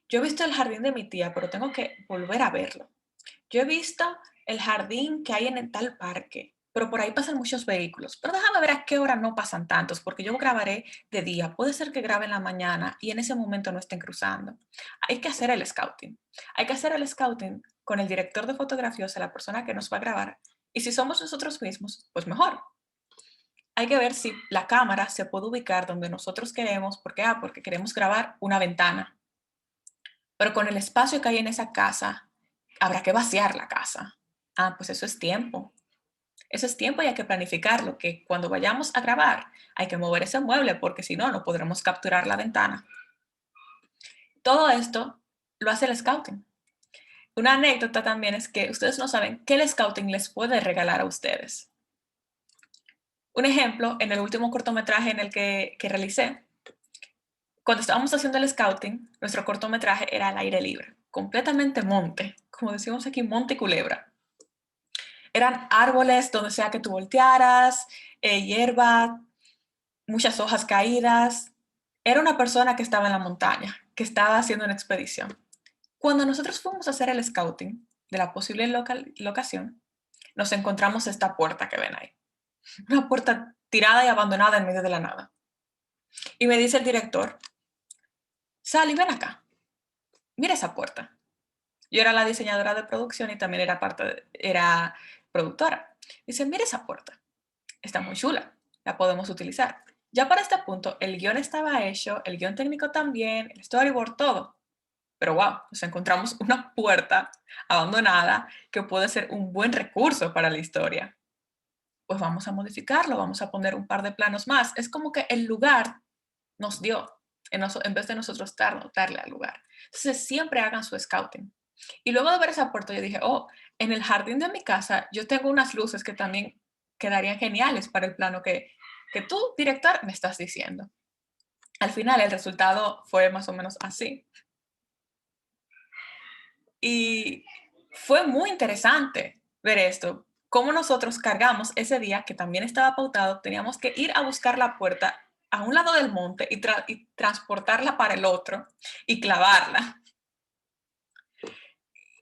S2: yo he visto el jardín de mi tía, pero tengo que volver a verlo. Yo he visto el jardín que hay en el tal parque, pero por ahí pasan muchos vehículos. Pero déjame ver a qué hora no pasan tantos, porque yo grabaré de día. Puede ser que grabe en la mañana y en ese momento no estén cruzando. Hay que hacer el scouting. Hay que hacer el scouting con el director de fotografía, o sea, la persona que nos va a grabar. Y si somos nosotros mismos, pues mejor. Hay que ver si la cámara se puede ubicar donde nosotros queremos. ¿Por qué? Porque queremos grabar una ventana. Pero con el espacio que hay en esa casa, habrá que vaciar la casa. Pues eso es tiempo. Eso es tiempo y hay que planificarlo, que cuando vayamos a grabar hay que mover ese mueble porque si no, no podremos capturar la ventana. Todo esto lo hace el scouting. Una anécdota también es que ustedes no saben qué el scouting les puede regalar a ustedes. Un ejemplo, en el último cortometraje en el que realicé, cuando estábamos haciendo el scouting, nuestro cortometraje era al aire libre, completamente monte, como decimos aquí, monte y culebra. Eran árboles donde sea que tú voltearas, hierba, muchas hojas caídas. Era una persona que estaba en la montaña, que estaba haciendo una expedición. Cuando nosotros fuimos a hacer el scouting de la posible locación, nos encontramos esta puerta que ven ahí. Una puerta tirada y abandonada en medio de la nada. Y me dice el director, Sally, ven acá, mira esa puerta. Yo era la diseñadora de producción y también era productora. Dice, mira esa puerta, está muy chula, la podemos utilizar. Ya para este punto, el guión estaba hecho, el guión técnico también, el storyboard, todo. Pero wow, nos encontramos una puerta abandonada que puede ser un buen recurso para la historia. Pues vamos a modificarlo, vamos a poner un par de planos más. Es como que el lugar nos dio, en vez de nosotros darle al lugar. Entonces siempre hagan su scouting. Y luego de ver esa puerta yo dije, en el jardín de mi casa yo tengo unas luces que también quedarían geniales para el plano que tú, director, me estás diciendo. Al final el resultado fue más o menos así. Y fue muy interesante ver esto, cómo nosotros cargamos ese día, que también estaba pautado, teníamos que ir a buscar la puerta a un lado del monte y transportarla para el otro y clavarla.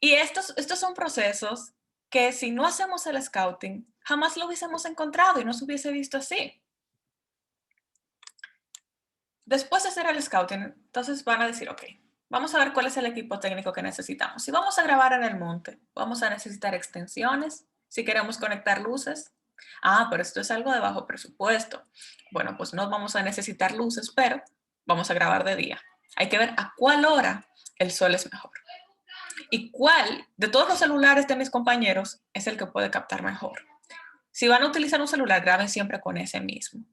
S2: Y estos son procesos que si no hacemos el scouting, jamás lo hubiésemos encontrado y no se hubiese visto así. Después de hacer el scouting, entonces van a decir, ok, vamos a ver cuál es el equipo técnico que necesitamos. Si vamos a grabar en el monte, vamos a necesitar extensiones, si queremos conectar luces. Pero esto es algo de bajo presupuesto. Bueno, pues no vamos a necesitar luces, pero vamos a grabar de día. Hay que ver a cuál hora el sol es mejor. Y cuál de todos los celulares de mis compañeros es el que puede captar mejor. Si van a utilizar un celular, graben siempre con ese mismo.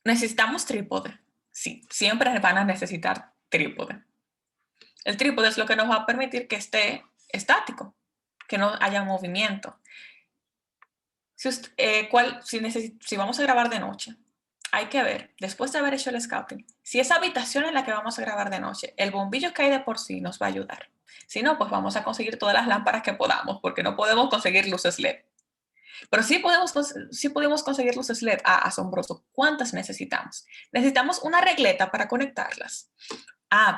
S2: ¿Necesitamos trípode? Sí, siempre van a necesitar trípode. El trípode es lo que nos va a permitir que esté estático, que no haya movimiento. Si vamos a grabar de noche, hay que ver, después de haber hecho el scouting, si esa habitación en la que vamos a grabar de noche, el bombillo que hay de por sí nos va a ayudar. Si no, pues vamos a conseguir todas las lámparas que podamos, porque no podemos conseguir luces LED. Pero sí podemos conseguir luces LED. Asombroso. ¿Cuántas necesitamos? Necesitamos una regleta para conectarlas.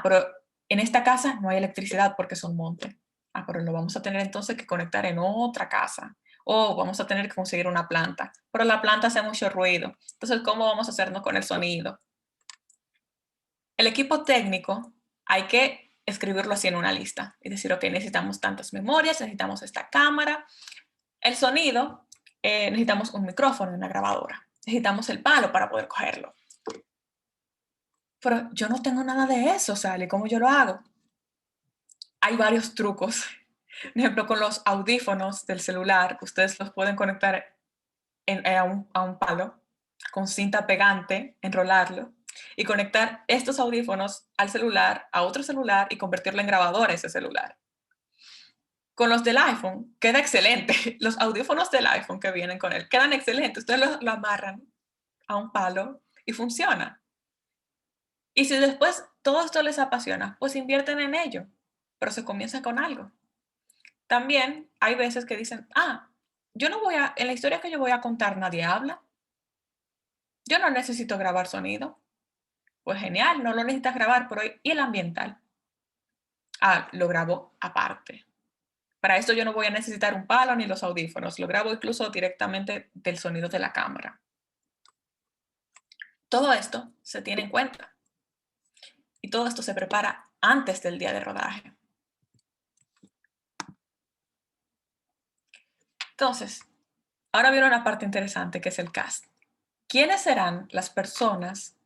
S2: Pero en esta casa no hay electricidad porque es un monte. Pero lo vamos a tener entonces que conectar en otra casa. O vamos a tener que conseguir una planta. Pero la planta hace mucho ruido. Entonces, ¿cómo vamos a hacernos con el sonido? El equipo técnico hay que escribirlo así en una lista y decir, ok, necesitamos tantas memorias, necesitamos esta cámara. El sonido, necesitamos un micrófono y una grabadora. Necesitamos el palo para poder cogerlo. Pero yo no tengo nada de eso, Sally. ¿Cómo yo lo hago? Hay varios trucos. Por ejemplo, con los audífonos del celular, ustedes los pueden conectar a un palo con cinta pegante, enrolarlo y conectar estos audífonos al celular, a otro celular y convertirlo en grabador ese celular. Con los del iPhone queda excelente. Los audífonos del iPhone que vienen con él quedan excelentes. Ustedes lo amarran a un palo y funciona. Y si después todo esto les apasiona, pues invierten en ello, pero se comienza con algo. También hay veces que dicen, yo no voy a, en la historia que yo voy a contar nadie habla. Yo no necesito grabar sonido. Pues genial, no lo necesitas grabar, pero ¿y el ambiental? Lo grabo aparte. Para esto yo no voy a necesitar un palo ni los audífonos, lo grabo incluso directamente del sonido de la cámara. Todo esto se tiene en cuenta y todo esto se prepara antes del día de rodaje. Entonces, ahora viene una parte interesante que es el cast. ¿Quiénes serán las personas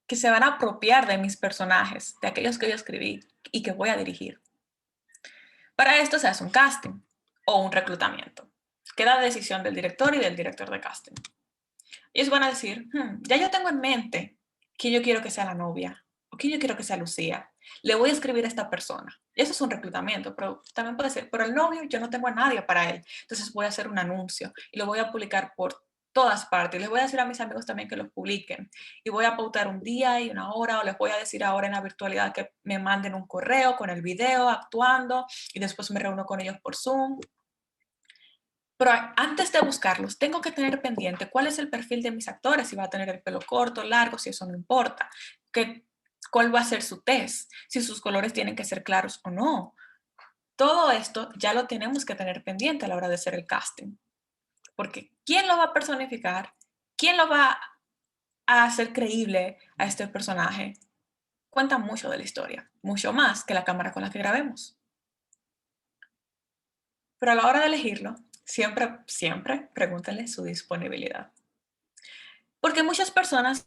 S2: que se van a apropiar de mis personajes, de aquellos que yo escribí y que voy a dirigir? Para esto se hace un casting o un reclutamiento. Queda decisión del director y del director de casting. Ellos van a decir, ya yo tengo en mente quién yo quiero que sea la novia o quién yo quiero que sea Lucía. Le voy a escribir a esta persona. Y eso es un reclutamiento, pero también puede ser, pero el novio yo no tengo a nadie para él. Entonces voy a hacer un anuncio y lo voy a publicar por todas partes. Les voy a decir a mis amigos también que los publiquen. Y voy a pautar un día y una hora, o les voy a decir ahora en la virtualidad que me manden un correo con el video actuando y después me reúno con ellos por Zoom. Pero antes de buscarlos, tengo que tener pendiente cuál es el perfil de mis actores, si va a tener el pelo corto, largo, si eso no importa, cuál va a ser su tez, si sus colores tienen que ser claros o no. Todo esto ya lo tenemos que tener pendiente a la hora de hacer el casting. Porque ¿quién lo va a personificar? ¿Quién lo va a hacer creíble a este personaje? Cuenta mucho de la historia, mucho más que la cámara con la que grabemos. Pero a la hora de elegirlo, siempre pregúntenle su disponibilidad. Porque muchas personas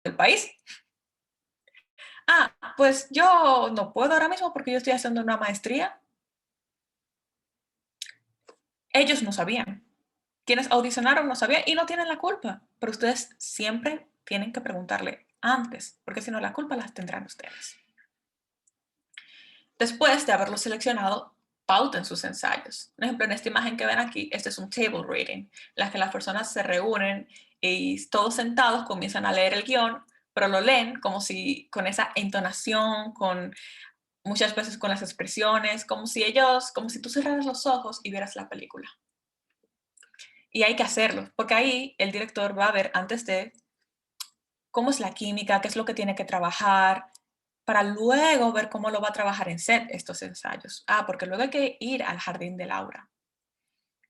S2: del país. Pues yo no puedo ahora mismo porque yo estoy haciendo una maestría. Ellos no sabían. Quienes audicionaron no sabían y no tienen la culpa. Pero ustedes siempre tienen que preguntarle antes, porque si no la culpa las tendrán ustedes. Después de haberlo seleccionado, pauten sus ensayos. Por ejemplo, en esta imagen que ven aquí, este es un table reading, en la que las personas se reúnen y todos sentados comienzan a leer el guión, pero lo leen como si con esa entonación, muchas veces con las expresiones, como si tú cerraras los ojos y vieras la película. Y hay que hacerlo, porque ahí el director va a ver antes de cómo es la química, qué es lo que tiene que trabajar, para luego ver cómo lo va a trabajar en set estos ensayos. Porque luego hay que ir al jardín de Laura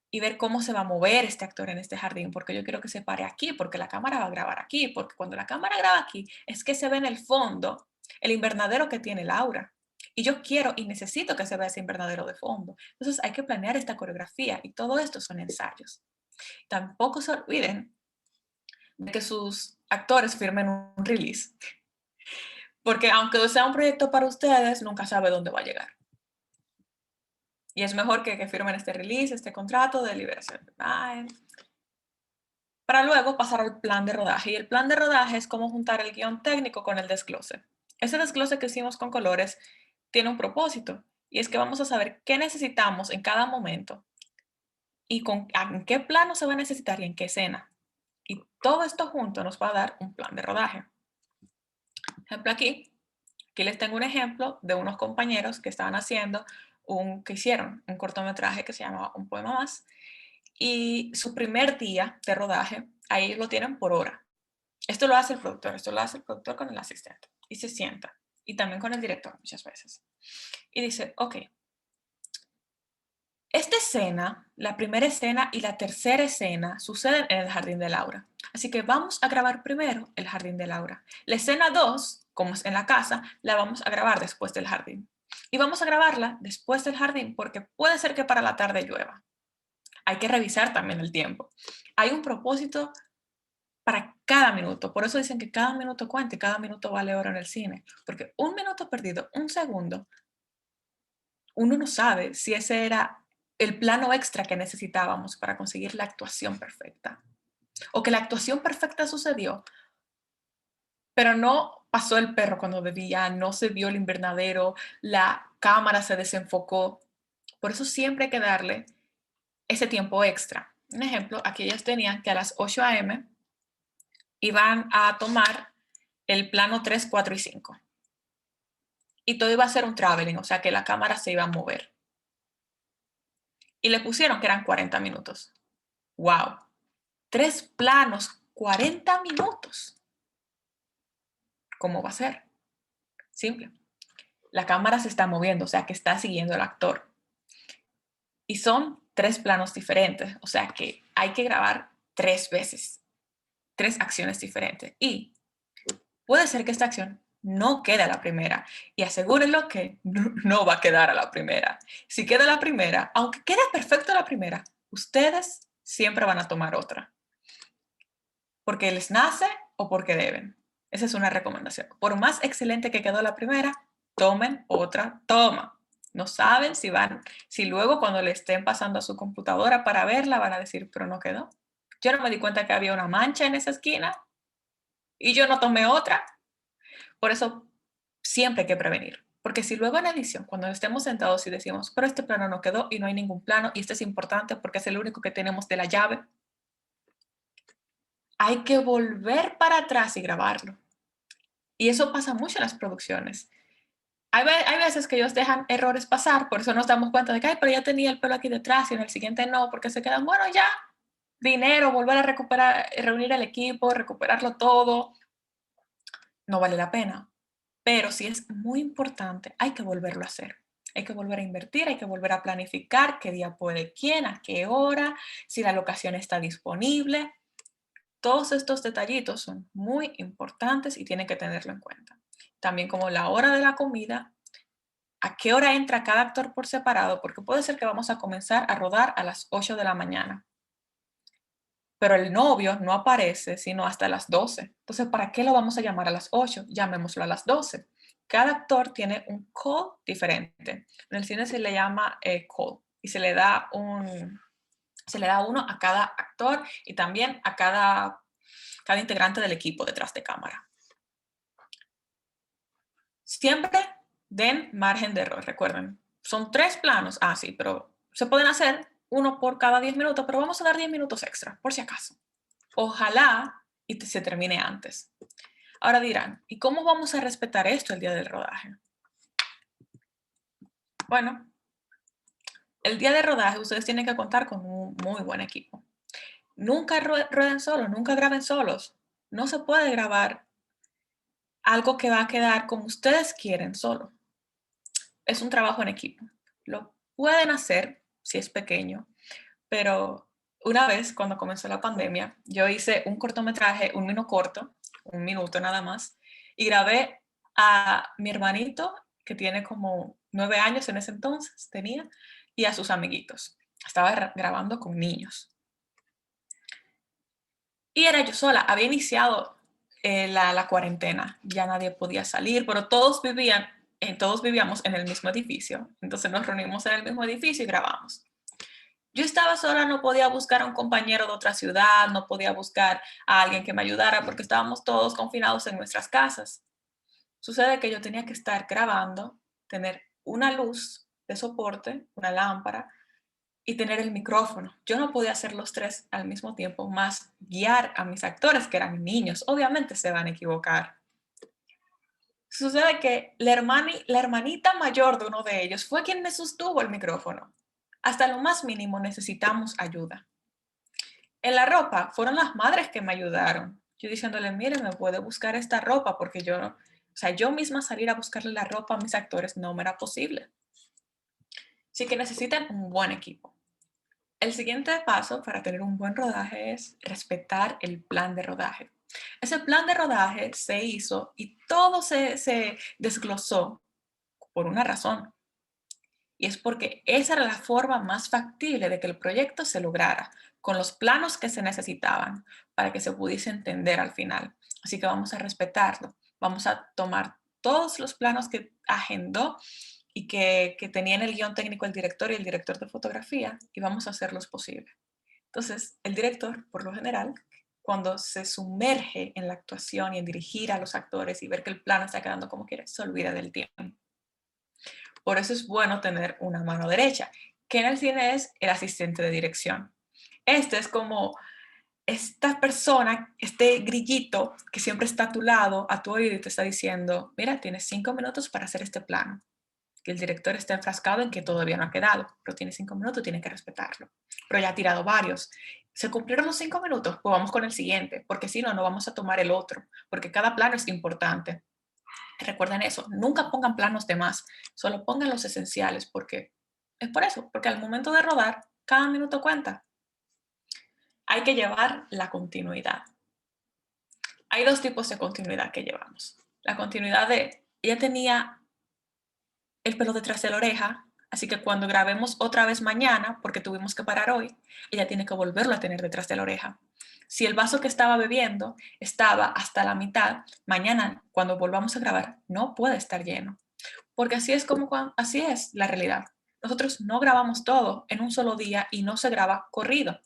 S2: y ver cómo se va a mover este actor en este jardín, porque yo quiero que se pare aquí, porque la cámara va a grabar aquí, porque cuando la cámara graba aquí es que se ve en el fondo el invernadero que tiene Laura. Y yo quiero y necesito que se vea ese invernadero de fondo. Entonces hay que planear esta coreografía y todo esto son ensayos. Tampoco se olviden de que sus actores firmen un release. Porque aunque sea un proyecto para ustedes, nunca sabe dónde va a llegar. Y es mejor que firmen este release, este contrato de liberación. Para luego pasar al plan de rodaje. Y el plan de rodaje es cómo juntar el guión técnico con el desglose. Ese desglose que hicimos con colores tiene un propósito. Y es que vamos a saber qué necesitamos en cada momento. Y en qué plano se va a necesitar y en qué escena. Y todo esto junto nos va a dar un plan de rodaje. Ejemplo aquí les tengo un ejemplo de unos compañeros que estaban haciendo que hicieron un cortometraje que se llamaba Un Poema Más. Y su primer día de rodaje, ahí lo tienen por hora. Esto lo hace el productor con el asistente. Y se sienta. Y también con el director muchas veces. Y dice, ok, esta escena, la primera escena y la tercera escena suceden en el jardín de Laura. Así que vamos a grabar primero el jardín de Laura. La escena 2, como es en la casa, la vamos a grabar después del jardín. Y vamos a grabarla después del jardín porque puede ser que para la tarde llueva. hay que revisar también el tiempo. Hay un propósito para cada minuto. Por eso dicen que cada minuto cuenta y cada minuto vale oro en el cine. Porque un minuto perdido, un segundo, uno no sabe si ese era el plano extra que necesitábamos para conseguir la actuación perfecta. O que la actuación perfecta sucedió, pero no pasó el perro cuando debía, no se vio el invernadero, la cámara se desenfocó. Por eso siempre hay que darle ese tiempo extra. Un ejemplo, aquí ellos tenían que a las 8 a.m. iban a tomar el plano 3, 4 y 5. Y todo iba a ser un traveling, o sea que la cámara se iba a mover. Y le pusieron que eran 40 minutos. ¡Wow! 3 planos, 40 minutos. ¿Cómo va a ser? Simple. La cámara se está moviendo, o sea que está siguiendo al actor. Y son 3 planos diferentes, o sea que hay que grabar 3 veces, 3 acciones diferentes. Y puede ser que esta acción no quede a la primera. Y asegúrenlo que no va a quedar a la primera. Si queda a la primera, aunque quede perfecto la primera, ustedes siempre van a tomar otra. Porque les nace o porque deben. Esa es una recomendación. Por más excelente que quedó la primera, tomen otra toma. No saben si luego cuando le estén pasando a su computadora para verla van a decir, pero no quedó. Yo no me di cuenta que había una mancha en esa esquina y yo no tomé otra. Por eso siempre hay que prevenir. Porque si luego en edición, cuando estemos sentados y decimos, pero este plano no quedó y no hay ningún plano y este es importante porque es el único que tenemos de la llave, hay que volver para atrás y grabarlo. Y eso pasa mucho en las producciones. Hay veces que ellos dejan errores pasar, por eso nos damos cuenta de que, ay, pero ya tenía el pelo aquí detrás y en el siguiente no, porque se quedan, bueno, ya, dinero, volver a recuperar, reunir el equipo, recuperarlo todo, no vale la pena. Pero si es muy importante, hay que volverlo a hacer. Hay que volver a invertir, hay que volver a planificar qué día puede quién, a qué hora, si la locación está disponible. Todos estos detallitos son muy importantes y tienen que tenerlo en cuenta. También como la hora de la comida, a qué hora entra cada actor por separado, porque puede ser que vamos a comenzar a rodar a las 8 de la mañana, pero el novio no aparece sino hasta las 12. Entonces, ¿para qué lo vamos a llamar a las 8? Llamémoslo a las 12. Cada actor tiene un call diferente. En el cine se le llama call y se le da uno a cada actor y también a cada integrante del equipo detrás de cámara. Siempre den margen de error, recuerden. Son 3 planos, sí, pero se pueden hacer uno por cada 10 minutos, pero vamos a dar 10 minutos extra, por si acaso. Ojalá y se termine antes. Ahora dirán, ¿y cómo vamos a respetar esto el día del rodaje? Bueno, el día de rodaje ustedes tienen que contar con un muy buen equipo. Nunca rueden solos, nunca graben solos. No se puede grabar algo que va a quedar como ustedes quieren solo. Es un trabajo en equipo. Lo pueden hacer si es pequeño, pero una vez cuando comenzó la pandemia, yo hice un cortometraje, un minuto nada más, y grabé a mi hermanito, que tiene como 9 años en ese entonces, tenía, y a sus amiguitos. Estaba grabando con niños. Y era yo sola, había iniciado la cuarentena, ya nadie podía salir, pero todos vivíamos en el mismo edificio, entonces nos reunimos en el mismo edificio y grabamos. Yo estaba sola, no podía buscar a un compañero de otra ciudad, no podía buscar a alguien que me ayudara porque estábamos todos confinados en nuestras casas. Sucede que yo tenía que estar grabando, tener una luz de soporte, una lámpara, y tener el micrófono. Yo no podía hacer los 3 al mismo tiempo, más guiar a mis actores, que eran niños. Obviamente se van a equivocar. Sucede que la hermanita mayor de uno de ellos fue quien me sostuvo el micrófono. Hasta lo más mínimo necesitamos ayuda. En la ropa fueron las madres que me ayudaron. Yo diciéndole, mire, me puede buscar esta ropa porque yo misma salir a buscarle la ropa a mis actores no me era posible. Así que necesitan un buen equipo. El siguiente paso para tener un buen rodaje es respetar el plan de rodaje. Ese plan de rodaje se hizo y todo se desglosó por una razón. Y es porque esa era la forma más factible de que el proyecto se lograra, con los planos que se necesitaban para que se pudiese entender al final. Así que vamos a respetarlo. Vamos a tomar todos los planos que agendó y que tenía en el guión técnico el director y el director de fotografía y vamos a hacerlos posible. Entonces, el director, por lo general, cuando se sumerge en la actuación y en dirigir a los actores y ver que el plano está quedando como quiere, se olvida del tiempo. Por eso es bueno tener una mano derecha, que en el cine es el asistente de dirección. Este es como esta persona, este grillito que siempre está a tu lado, a tu oído y te está diciendo, mira, tienes 5 minutos para hacer este plano. Que el director está enfrascado en que todavía no ha quedado, pero tiene 5 minutos, tiene que respetarlo. Pero ya ha tirado varios. ¿Se cumplieron los 5 minutos? Pues vamos con el siguiente, porque si no, no vamos a tomar el otro, porque cada plano es importante. Recuerden eso, nunca pongan planos de más, solo pongan los esenciales, porque es por eso, porque al momento de rodar, cada minuto cuenta. Hay que llevar la continuidad. Hay 2 tipos de continuidad que llevamos. La continuidad de, ella tenía el pelo detrás de la oreja, así que cuando grabemos otra vez mañana, porque tuvimos que parar hoy, ella tiene que volverlo a tener detrás de la oreja. Si el vaso que estaba bebiendo estaba hasta la mitad, mañana cuando volvamos a grabar no puede estar lleno, porque así es la realidad. Nosotros no grabamos todo en un solo día y no se graba corrido.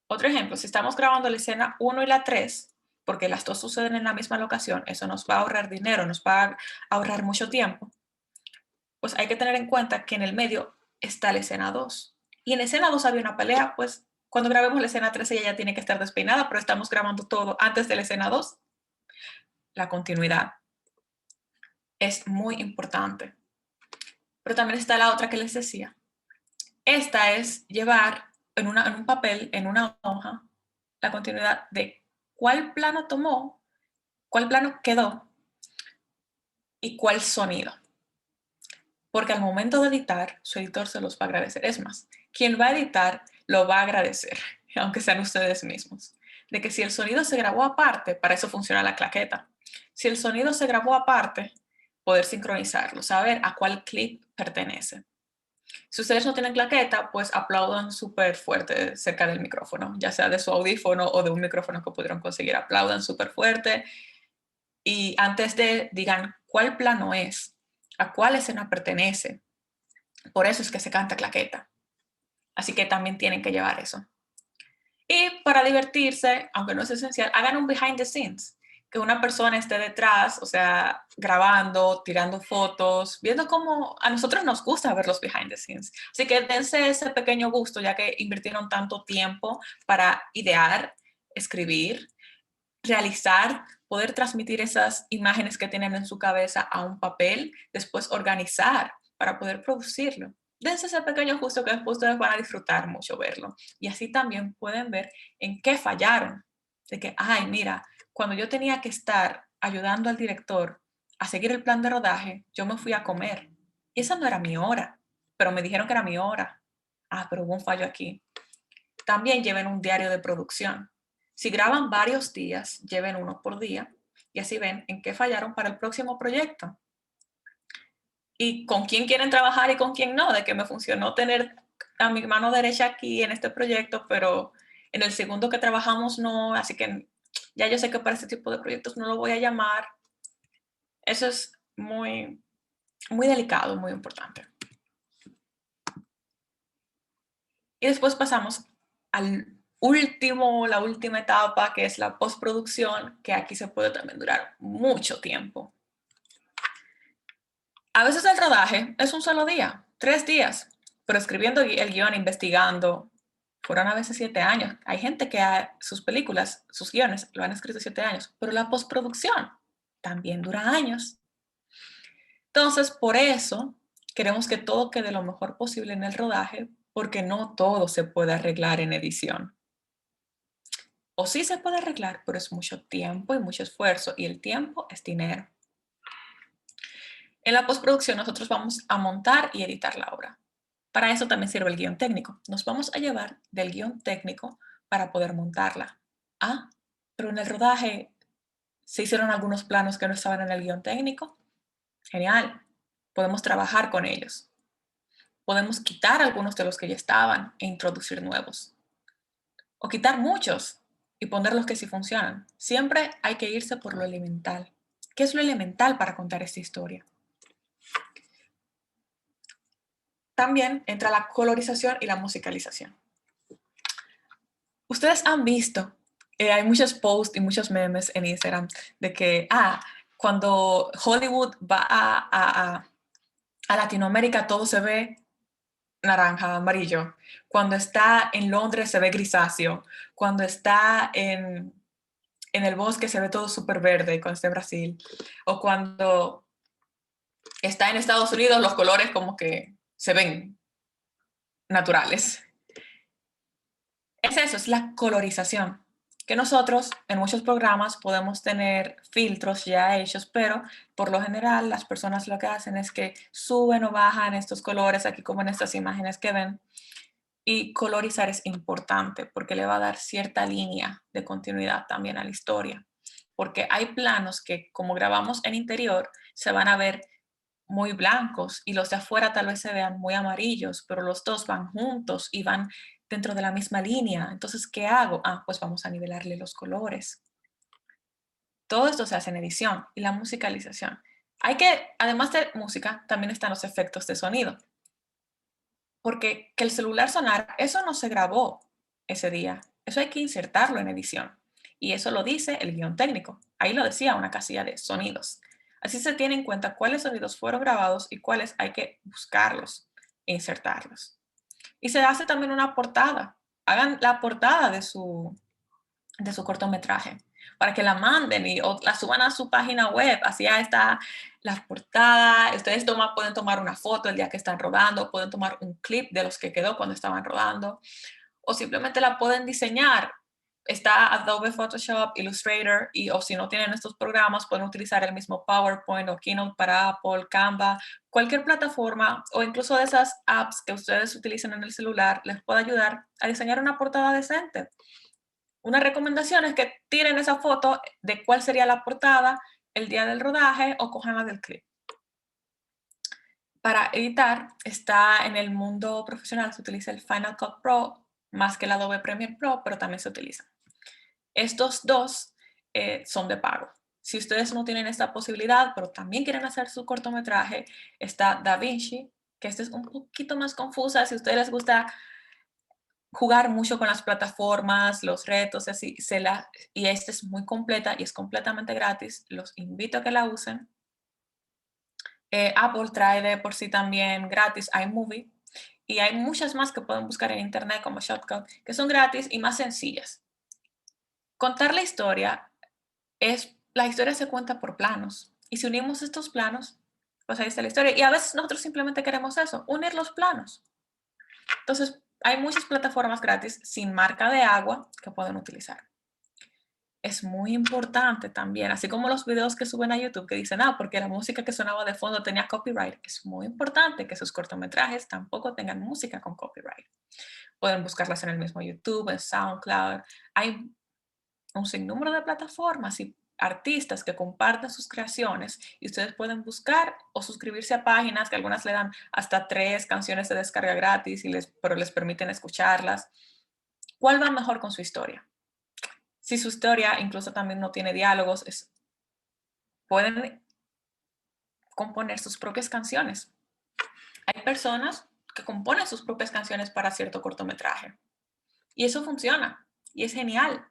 S2: Otro ejemplo, si estamos grabando la escena 1 y la 3, porque las 2 suceden en la misma locación, eso nos va a ahorrar dinero, nos va a ahorrar mucho tiempo. Pues hay que tener en cuenta que en el medio está la escena 2. Y en la escena 2 había una pelea, pues cuando grabemos la escena 3 ella ya tiene que estar despeinada, pero estamos grabando todo antes de la escena 2. La continuidad es muy importante. Pero también está la otra que les decía. Esta es llevar en un papel, en una hoja, la continuidad de cuál plano tomó, cuál plano quedó y cuál sonido. Porque al momento de editar, su editor se los va a agradecer. Es más, quien va a editar lo va a agradecer, aunque sean ustedes mismos. De que si el sonido se grabó aparte, para eso funciona la claqueta. Si el sonido se grabó aparte, poder sincronizarlo, saber a cuál clip pertenece. Si ustedes no tienen claqueta, pues aplaudan súper fuerte cerca del micrófono, ya sea de su audífono o de un micrófono que pudieron conseguir. Aplaudan súper fuerte y antes de digan cuál plano es, a cuál escena pertenece. Por eso es que se canta claqueta. Así que también tienen que llevar eso. Y para divertirse, aunque no es esencial, hagan un behind the scenes, que una persona esté detrás, o sea, grabando, tirando fotos, viendo cómo a nosotros nos gusta ver los behind the scenes. Así que dense ese pequeño gusto, ya que invirtieron tanto tiempo para idear, escribir, realizar, poder transmitir esas imágenes que tienen en su cabeza a un papel, después organizar para poder producirlo. Dense ese pequeño gusto que después ustedes van a disfrutar mucho verlo. Y así también pueden ver en qué fallaron. De que, ay, mira, cuando yo tenía que estar ayudando al director a seguir el plan de rodaje, yo me fui a comer. Y esa no era mi hora, pero me dijeron que era mi hora. Ah, pero hubo un fallo aquí. También lleven un diario de producción. Si graban varios días, lleven uno por día y así ven en qué fallaron para el próximo proyecto. Y con quién quieren trabajar y con quién no, de que me funcionó tener a mi mano derecha aquí en este proyecto, pero en el segundo que trabajamos no, así que ya yo sé que para este tipo de proyectos no lo voy a llamar. Eso es muy, muy delicado, muy importante. Y después pasamos al la última etapa, que es la postproducción, que aquí se puede también durar mucho tiempo. A veces el rodaje es un solo día, 3 días, pero escribiendo el guión, investigando, fueron a veces 7 años. Hay gente que sus películas, sus guiones, lo han escrito 7 años, pero la postproducción también dura años. Entonces, por eso queremos que todo quede lo mejor posible en el rodaje, porque no todo se puede arreglar en edición. O sí se puede arreglar, pero es mucho tiempo y mucho esfuerzo, y el tiempo es dinero. En la postproducción nosotros vamos a montar y editar la obra. Para eso también sirve el guión técnico. Nos vamos a llevar del guión técnico para poder montarla. Ah, pero en el rodaje se hicieron algunos planos que no estaban en el guión técnico. Genial, podemos trabajar con ellos. podemos quitar algunos de los que ya estaban e introducir nuevos. O quitar muchos y poner los que sí funcionan. Siempre hay que irse por lo elemental. ¿Qué es lo elemental para contar esta historia? También entra la colorización y la musicalización. Ustedes han visto, hay muchos posts y muchos memes en Instagram de que, cuando Hollywood va a Latinoamérica todo se ve naranja, amarillo. Cuando está en Londres se ve grisáceo. Cuando está en el bosque se ve todo súper verde, cuando está en Brasil. O cuando está en Estados Unidos los colores como que se ven naturales. Es eso, es la colorización. Que nosotros en muchos programas podemos tener filtros ya hechos, pero por lo general las personas lo que hacen es que suben o bajan estos colores, aquí como en estas imágenes que ven. Y colorizar es importante porque le va a dar cierta línea de continuidad también a la historia. Porque hay planos que, como grabamos en interior, se van a ver muy blancos y los de afuera tal vez se vean muy amarillos, pero los dos van juntos y van dentro de la misma línea. Entonces, ¿qué hago? Pues vamos a nivelarle los colores. Todo esto se hace en edición y la musicalización. Además de música, también están los efectos de sonido. Porque que el celular sonara, eso no se grabó ese día. Eso hay que insertarlo en edición. Y eso lo dice el guión técnico. Ahí lo decía una casilla de sonidos. Así se tiene en cuenta cuáles sonidos fueron grabados y cuáles hay que buscarlos e insertarlos. Y se hace también una portada. Hagan la portada de su cortometraje para que la manden o la suban a su página web. Así ya está la portada. Ustedes pueden tomar una foto el día que están rodando, pueden tomar un clip de los que quedó cuando estaban rodando, o simplemente la pueden diseñar. Está Adobe Photoshop, Illustrator, o si no tienen estos programas, pueden utilizar el mismo PowerPoint o Keynote para Apple, Canva, cualquier plataforma, o incluso de esas apps que ustedes utilizan en el celular, les puede ayudar a diseñar una portada decente. Una recomendación es que tiren esa foto de cuál sería la portada el día del rodaje o cojanla del clip. Para editar, está en el mundo profesional, se utiliza el Final Cut Pro más que el Adobe Premiere Pro, pero también se utiliza. Estos dos son de pago. Si ustedes no tienen esta posibilidad, pero también quieren hacer su cortometraje, está DaVinci, que este es un poquito más confusa. Si a ustedes les gusta jugar mucho con las plataformas, los retos, así, y esta es muy completa y es completamente gratis. Los invito a que la usen. Apple trae de por sí también gratis iMovie y hay muchas más que pueden buscar en internet como Shotcut, que son gratis y más sencillas. Contar la historia se cuenta por planos y si unimos estos planos, pues ahí está la historia. Y a veces nosotros simplemente queremos eso, unir los planos. Entonces, hay muchas plataformas gratis sin marca de agua que pueden utilizar. Es muy importante también, así como los videos que suben a YouTube que dicen, porque la música que sonaba de fondo tenía copyright, es muy importante que sus cortometrajes tampoco tengan música con copyright. Pueden buscarlas en el mismo YouTube, en SoundCloud. Hay un sinnúmero de plataformas y artistas que comparten sus creaciones y ustedes pueden buscar o suscribirse a páginas que algunas le dan hasta 3 canciones de descarga gratis, pero les permiten escucharlas. ¿Cuál va mejor con su historia? Si su historia incluso también no tiene diálogos, pueden componer sus propias canciones. Hay personas que componen sus propias canciones para cierto cortometraje. Y eso funciona. Y es genial.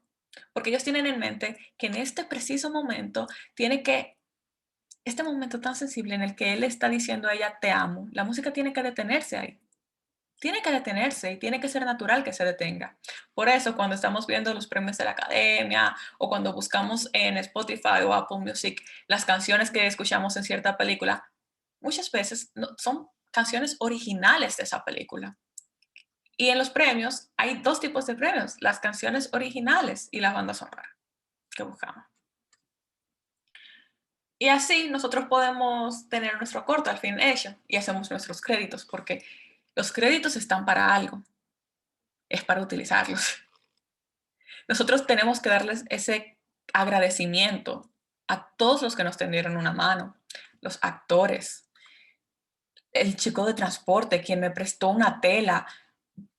S2: Porque ellos tienen en mente que en este preciso momento este momento tan sensible en el que él está diciendo a ella, te amo, la música tiene que detenerse ahí. Tiene que detenerse y tiene que ser natural que se detenga. Por eso, cuando estamos viendo los premios de la Academia o cuando buscamos en Spotify o Apple Music las canciones que escuchamos en cierta película, muchas veces son canciones originales de esa película. Y en los premios hay 2 tipos de premios, las canciones originales y las bandas sonoras que buscamos. Y así nosotros podemos tener nuestro corto al fin hecho y hacemos nuestros créditos, porque los créditos están para algo, es para utilizarlos. Nosotros tenemos que darles ese agradecimiento a todos los que nos tendieron una mano, los actores, el chico de transporte, quien me prestó una tela.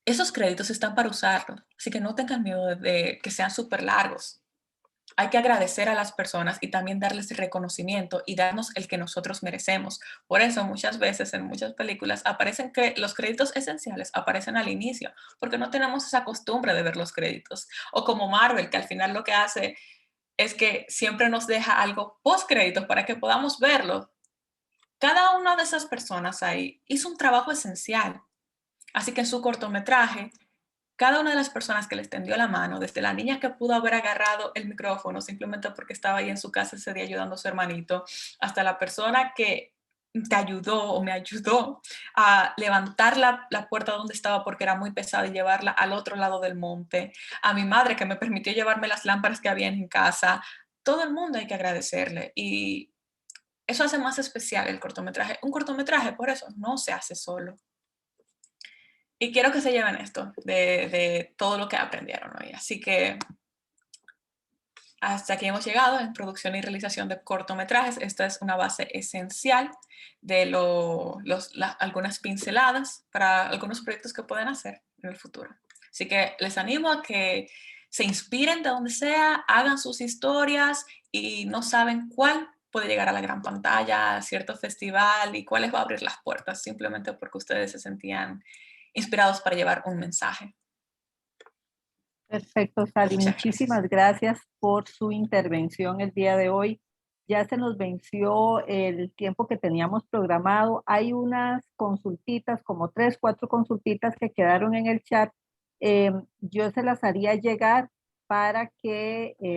S2: Esos créditos están para usarlos, así que no tengan miedo de que sean súper largos. Hay que agradecer a las personas y también darles reconocimiento y darnos el que nosotros merecemos. Por eso muchas veces en muchas películas aparecen que los créditos esenciales aparecen al inicio, porque no tenemos esa costumbre de ver los créditos. O como Marvel, que al final lo que hace es que siempre nos deja algo post créditos para que podamos verlo. Cada una de esas personas ahí hizo un trabajo esencial. Así que en su cortometraje, cada una de las personas que les tendió la mano, desde la niña que pudo haber agarrado el micrófono simplemente porque estaba ahí en su casa ese día ayudando a su hermanito, hasta la persona que te ayudó o me ayudó a levantar la puerta donde estaba porque era muy pesada y llevarla al otro lado del monte, a mi madre que me permitió llevarme las lámparas que había en casa. Todo el mundo hay que agradecerle y eso hace más especial el cortometraje. Un cortometraje, por eso, no se hace solo. Y quiero que se lleven esto de todo lo que aprendieron hoy. Así que hasta aquí hemos llegado en producción y realización de cortometrajes. Esta es una base esencial de algunas pinceladas para algunos proyectos que pueden hacer en el futuro. Así que les animo a que se inspiren de donde sea, hagan sus historias y no saben cuál puede llegar a la gran pantalla, a cierto festival y cuáles va a abrir las puertas simplemente porque ustedes se sentían inspirados para llevar un mensaje.
S1: Perfecto, Sally. Muchísimas gracias por su intervención el día de hoy. Ya se nos venció el tiempo que teníamos programado. Hay unas consultitas, como 3, 4 consultitas que quedaron en el chat. Yo se las haría llegar para que